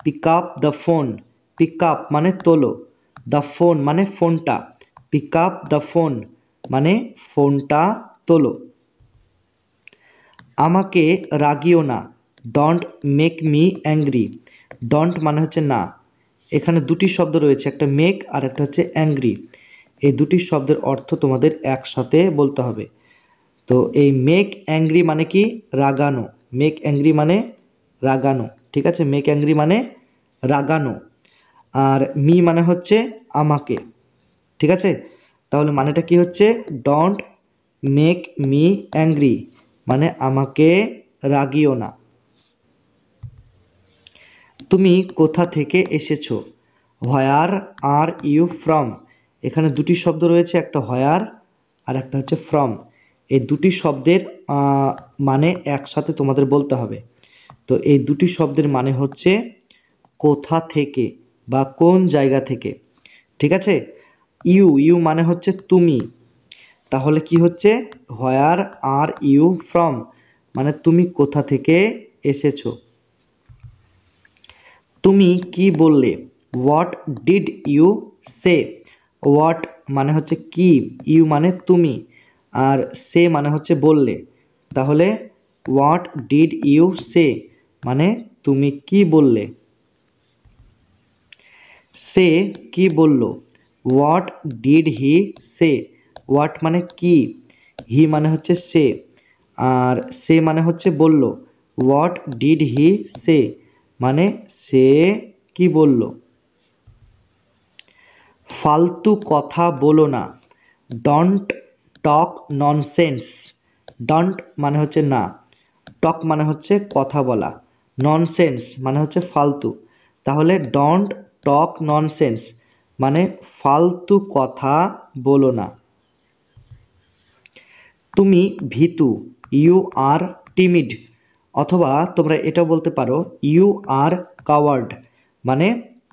pick up the phone. Pick up মানে তোলো, দ্য ফোন মানে ফোনটা, পিক আপ দ্য ফোন মানে ফোনটা তোলো। আমাকে রাগিও না, don't make me angry. Don't মানে হচ্ছে না, এখানে দুটি শব্দ রয়েছে, একটা মেক আর একটা হচ্ছে অ্যাংরি। এই দুটি শব্দের অর্থ তোমাদের একসাথে বলতে হবে। তো এই মেক অ্যাংরি মানে কি, রাগানো। মেক অ্যাংরি মানে রাগানো, ঠিক আছে, মেক অ্যাংরি মানে রাগানো। আর মি মানে হচ্ছে আমাকে। ঠিক আছে, তাহলে মানেটা কি হচ্ছে, ডোন্ট মেক মি অ্যাংরি, মানে আমাকে রাগিও না। তুমি কোথা থেকে এসেছো, হোয়ার আর ইউ ফ্রম। এখানে দুটি শব্দ রয়েছে, একটা হোয়ার আর একটা হচ্ছে ফ্রম। এই দুটি শব্দের মানে একসাথে তোমাদের বলতে হবে। তো এই দুটি শব্দের মানে হচ্ছে কোথা থেকে বা কোন জায়গা থেকে। ঠিক আছে, ইউ ইউ মানে হচ্ছে তুমি, তাহলে কি হচ্ছে, হোয়ার আর ইউ ফ্রম, মানে তুমি কোথা থেকে এসেছো। তুমি কি বললে, what did you say. What মানে হচ্ছে কি, ইউ মানে তুমি, আর সে মানে হচ্ছে বললে। তাহলে হোয়াট ডিড ইউ সে, মানে তুমি কি বললে। সে কি বলল, what did he say. What মানে কি, হি মানে হচ্ছে সে, আর সে মানে হচ্ছে বলল। হোয়াট ডিড হি সে, মানে সে কি বলল। ফালতু কথা বলো না, ডোন্ট টক ননসেন্স। ডোন্ট মানে হচ্ছে না, টক মানে হচ্ছে কথা বলা, ননসেন্স মানে হচ্ছে ফালতু। তাহলে ডোন্ট টক ননসেন্স, মানে ফালতু কথা বলো না। তুমি ভীতু, ইউ আর টিমিড, অথবা তোমরা এটা বলতে পারো ইউ আর কাওয়ার্ড, মানে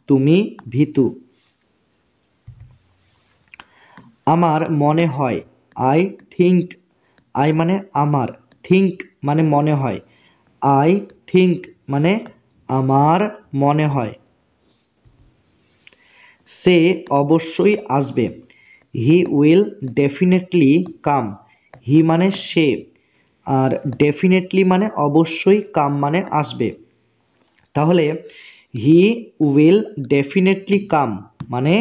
তুমি ভীতু। আমার মনে হয়, আই থিঙ্ক। আই মানে আমার, থিঙ্ক মানে মনে হয়, আই থিঙ্ক মানে আমার মনে হয়। সে অবশ্যই আসবে, হি উইল ডেফিনেটলি কাম। হি মানে সে, আর ডেফিনেটলি মানে অবশ্যই, কাম মানে আসবে। তাহলে হি উইল ডেফিনেটলি কাম, মানে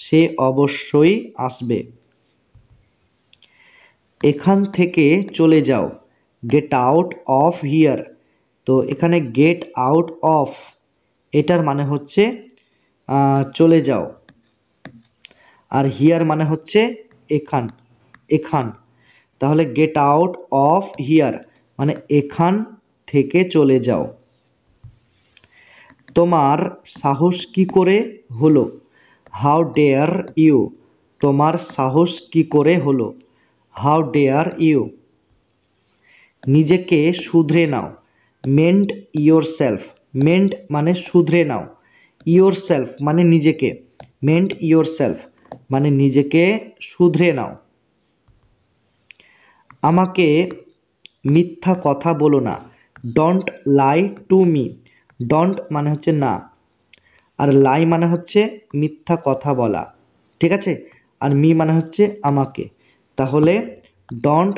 সে অবশ্যই আসবে। এখান থেকে চলে যাও, গেট আউট অফ হিয়ার। তো এখানে গেট আউট অফ, এটার মানে হচ্ছে চলে যাও, আর হিয়ার মানে হচ্ছে এখান, এখান। তাহলে গেট আউট অফ হিয়ার মানে এখান থেকে চলে যাও। তোমার সাহস কি করে হলো, হাউ ডেয়ার ইউ। তোমার সাহস কি করে হলো, হাউ ডেয়ার ইউ। নিজেকে শুধরে নাও, মেন্ড ইয়োর সেলফ। মেন্ড মানে শুধরে নাও, ইয়োর সেলফ মানে নিজেকে, মেন্ড ইয়োর সেলফ মানে নিজেকে শুধরে নাও। আমাকে মিথ্যা কথা বলো না, don't lie to me. Don't মানে হচ্ছে না, আর লাই মানে হচ্ছে মিথ্যা কথা বলা। ঠিক আছে, আর মি মানে হচ্ছে আমাকে। তাহলে ডোন্ট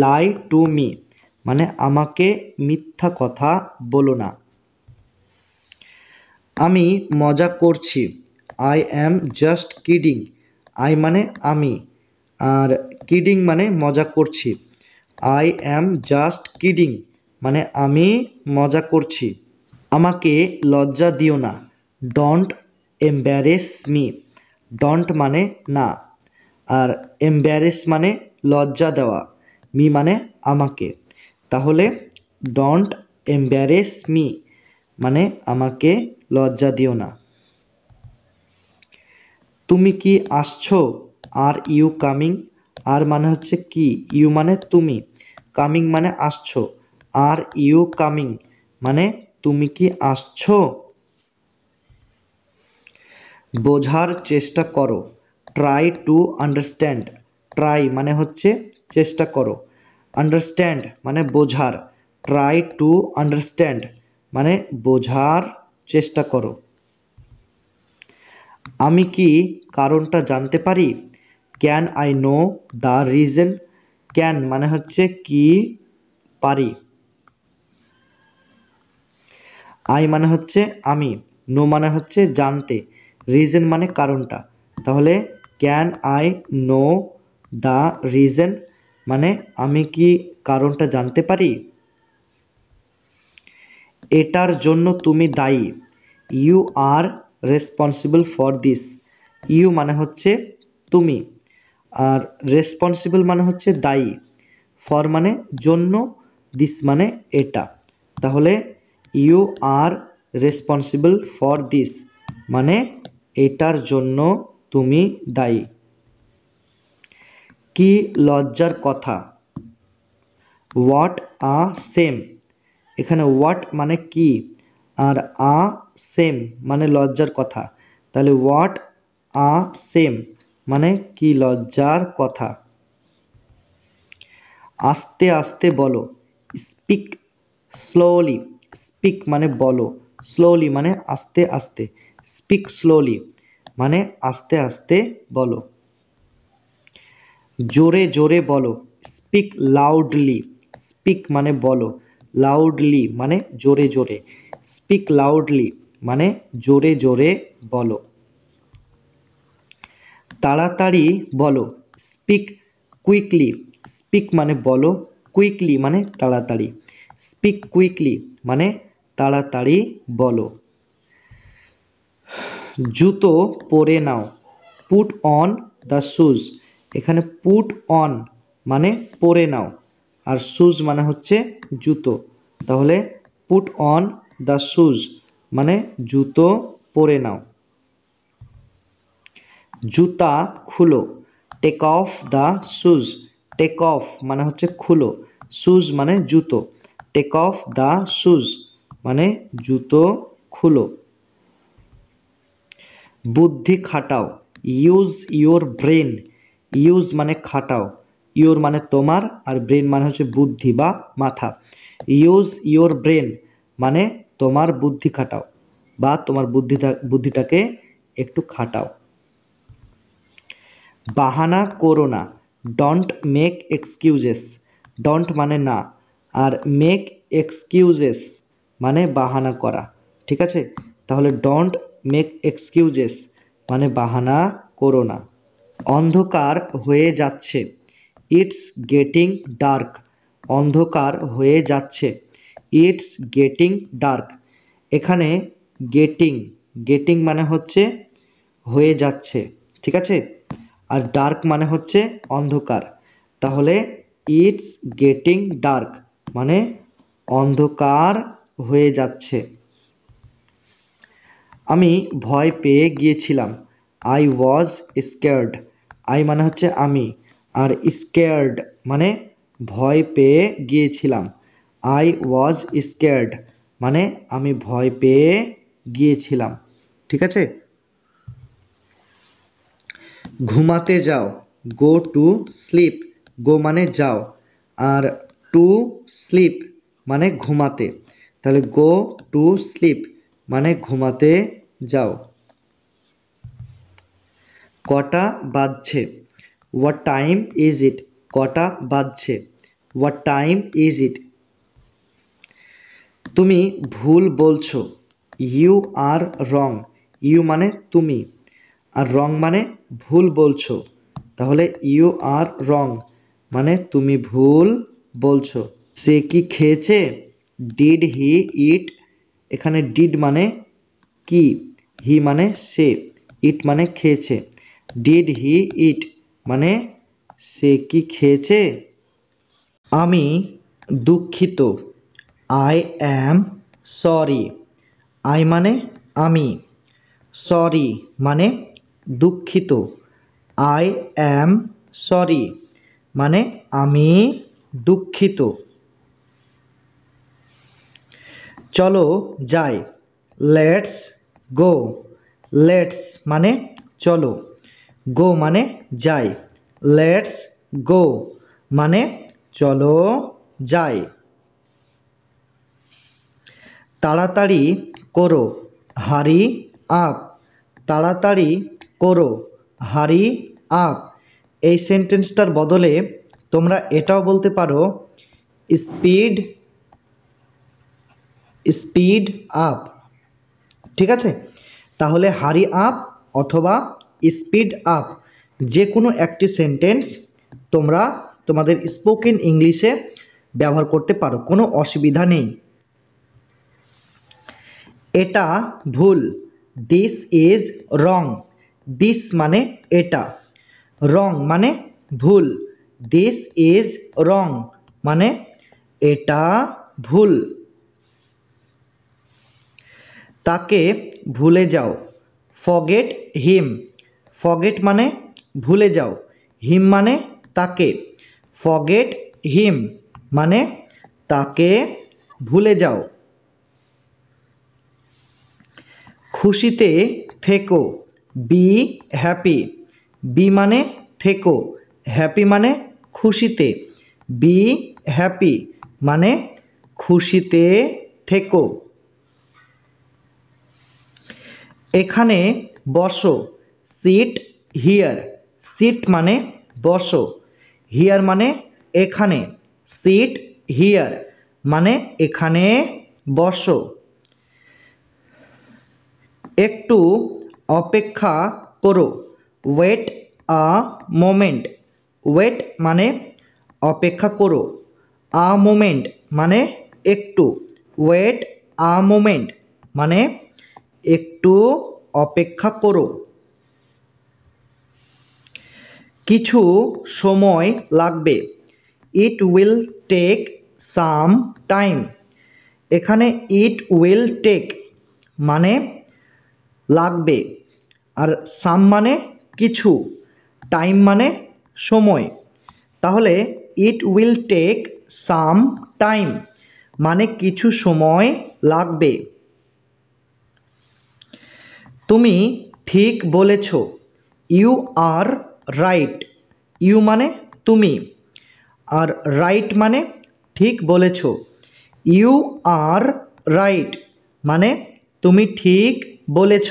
লাই টু মি, মানে আমাকে মিথ্যা কথা বলো না। আমি মজা করছি, I am just kidding. I মানে আমি, আর কিডিং মানে মজা করছি। আই অ্যাম জাস্ট কিডিং মানে আমি মজা করছি। আমাকে লজ্জা দিও না, ডোন্ট এম্বারেস মি। ডোন্ট মানে না, আর এম্বারেস মানে লজ্জা দেওয়া, মি মানে আমাকে। তাহলে ডোন্ট এম্বারেস মি মানে আমাকে লজ্জা দিও না। তুমি কি আসছো, আর ইউ কামিং। আর মানে হচ্ছে কি, ইউ মানে তুমি, কামিং মানে আসছো, আর ইউ কামিং মানে তুমি কি আসছো। বোঝার চেষ্টা করো, ট্রাই টু আন্ডারস্ট্যান্ড। ট্রাই মানে হচ্ছে চেষ্টা করো, আন্ডারস্ট্যান্ড মানে বোঝার, ট্রাই টু আন্ডারস্ট্যান্ড মানে বোঝার চেষ্টা করো। আমি কি কারণটা জানতে পারি, can I know the reason. Can মানে হচ্ছে কি, পারি। আই মানে হচ্ছে আমি, নো মানে হচ্ছে জানতে, রিজন মানে কারণটা। তাহলে can I know the reason মানে আমি কি কারণটা জানতে পারি। এটার জন্য তুমি দায়ী, you are responsible for this. You মানে হচ্ছে তুমি, আর রেসপন্সিবল মানে হচ্ছে দায়ী, ফর মানে জন্য, দিস মানে এটা। তাহলে you are responsible for this মানে এটার জন্য তুমি দায়ী। কি লজ্জার কথা। What a shame. এখানে হোয়াট মানে কি, আর আ সেম মানে লজ্জার কথা। তাহলে হোয়াট আ সেম মানে কি লজ্জার কথা। আস্তে আস্তে বলো। Speak slowly. স্পিক মানে বলো, স্লোলি মানে আস্তে আস্তে। স্পিক স্লোলি মানে আস্তে আস্তে বলো। জোরে জোরে বলো। Speak loudly. স্পিক মানে বলো, লাউডলি মানে জোরে জোরে। স্পিক লাউডলি মানে জোরে জোরে বলো। তাড়াতাড়ি বলো। Speak quickly. স্পিক মানে বলো, কুইকলি মানে তাড়াতাড়ি। স্পিক কুইকলি মানে তাড়াতাড়ি বলো। জুতো পরে নাও। Put on the shoes. এখানে পুট অন মানে পরে নাও, আর শুজ মানে হচ্ছে জুতো। তাহলে পুট অন দ্য শুজ মানে জুতো পরে নাও। জুতা খুলো। Take off the shoes. Take off মানে হচ্ছে খুলো, শুজ মানে জুতো। টেক অফ দ্য শুজ মানে জুতো খুলো। বুদ্ধি খাটাও। Use your brain. ইউজ মানে খাটাও, ইউর মানে তোমার, আর ব্রেন মানে হচ্ছে বুদ্ধি বা মাথা। ইউজ ইউর ব্রেন মানে তোমার বুদ্ধি খাটাও বা তোমার বুদ্ধিটাকে একটু খাটাও। বাহানা করো না। Don't make excuses. ডোন্ট মানে না, আর মেক এক্সকিউজেস মানে বাহানা করা। ঠিক আছে, তাহলে ডোন্ট মেক এক্সকিউজেস মানে বাহানা করো না। অন্ধকার হয়ে যাচ্ছে। It's getting dark. অন্ধকার হয়ে যাচ্ছে। It's getting dark. এখানে গেটিং, গেটিং মানে হচ্ছে হয়ে যাচ্ছে, ঠিক আছে, আর ডার্ক মানে হচ্ছে অন্ধকার। তাহলে ইটস গেটিং ডার্ক মানে অন্ধকার হয়ে যাচ্ছে। আমি ভয় পেয়ে গিয়েছিলাম। I was scared. আই মানে হচ্ছে আমি, আর স্কেয়ার্ড মানে ভয় পেয়ে গিয়েছিলাম। আই ওয়াজ স্কেয়ার্ড মানে আমি ভয় পেয়ে গিয়েছিলাম। ঠিক আছে। ঘুমাতে যাও। Go to sleep. গো মানে যাও, আর টু স্লিপ মানে ঘুমাতে। তাহলে গো টু স্লিপ মানে ঘুমাতে যাও। কটা বাজছে। What time is it. কটা বাজছে। What time is it. তুমি ভুল বলছো। You R wrong. ইউ মানে তুমি, আর রং মানে ভুল বলছো। তাহলে ইউ আর রং মানে তুমি ভুল বলছো। সে কি খেয়েছে। ডিড হি ইট। এখানে ডিড মানে কি, হি মানে সে, ইট মানে খেয়েছে। ডিড হি ইট মানে সে কি খেয়েছে। আমি দুঃখিত। I am sorry. আই মানে আমি, সরি মানে দুঃখিত। আই অ্যাম সরি মানে আমি দুঃখিত। চলো যাই। Let's go. লেটস মানে চলো, গো মানে যাই। লেটস গো মানে চলো যাই। তাড়াতাড়ি করো। Hurry up. তাড়াতাড়ি করো। Hurry up. এই সেন্টেন্সটার বদলে তোমরা এটাও বলতে পারো স্পিড স্পিড আপ। ঠিক আছে, তাহলে হারি আপ অথবা স্পিড আপ যে কোনো একটি সেন্টেন্স তোমরা তোমাদের স্পোকেন ইংলিশে ব্যবহার করতে পারো, কোনো অসুবিধা নেই। এটা ভুল, দিস ইজ রং। দিস মানে এটা, রং মানে ভুল, দিস ইজ রং মানে এটা ভুল। তাকে ভুলে যাও, ফরগেট হিম। ফরগেট মানে ভুলে যাও, হিম মানে তাকে, ফরগেট হিম মানে তাকে ভুলে যাও। খুশিতে থেকো, বি হ্যাপি। বি মানে থেকো, হ্যাপি মানে খুশিতে, বি হ্যাপি মানে খুশিতে থেকো। এখানে বসো, সিট হিয়ার। সিট মানে বসো, হিয়ার মানে এখানে, সিট হিয়ার মানে এখানে বসো। একটু অপেক্ষা করো, ওয়েট আ মোমেন্ট। ওয়েট মানে অপেক্ষা করো, আ মোমেন্ট মানে একটু, ওয়েট আ মোমেন্ট মানে একটু অপেক্ষা করো। কিছু সময় লাগবে, it will take some time. এখানে ইট উইল টেক মানে লাগবে, আর সাম মানে কিছু, টাইম মানে সময়। তাহলে it will take some time মানে কিছু সময় লাগবে। তুমি ঠিক বলেছ, ইউ আর রাইট। ইউ মানে তুমি, আর রাইট মানে ঠিক বলেছ, ইউ আর রাইট মানে তুমি ঠিক বলেছ।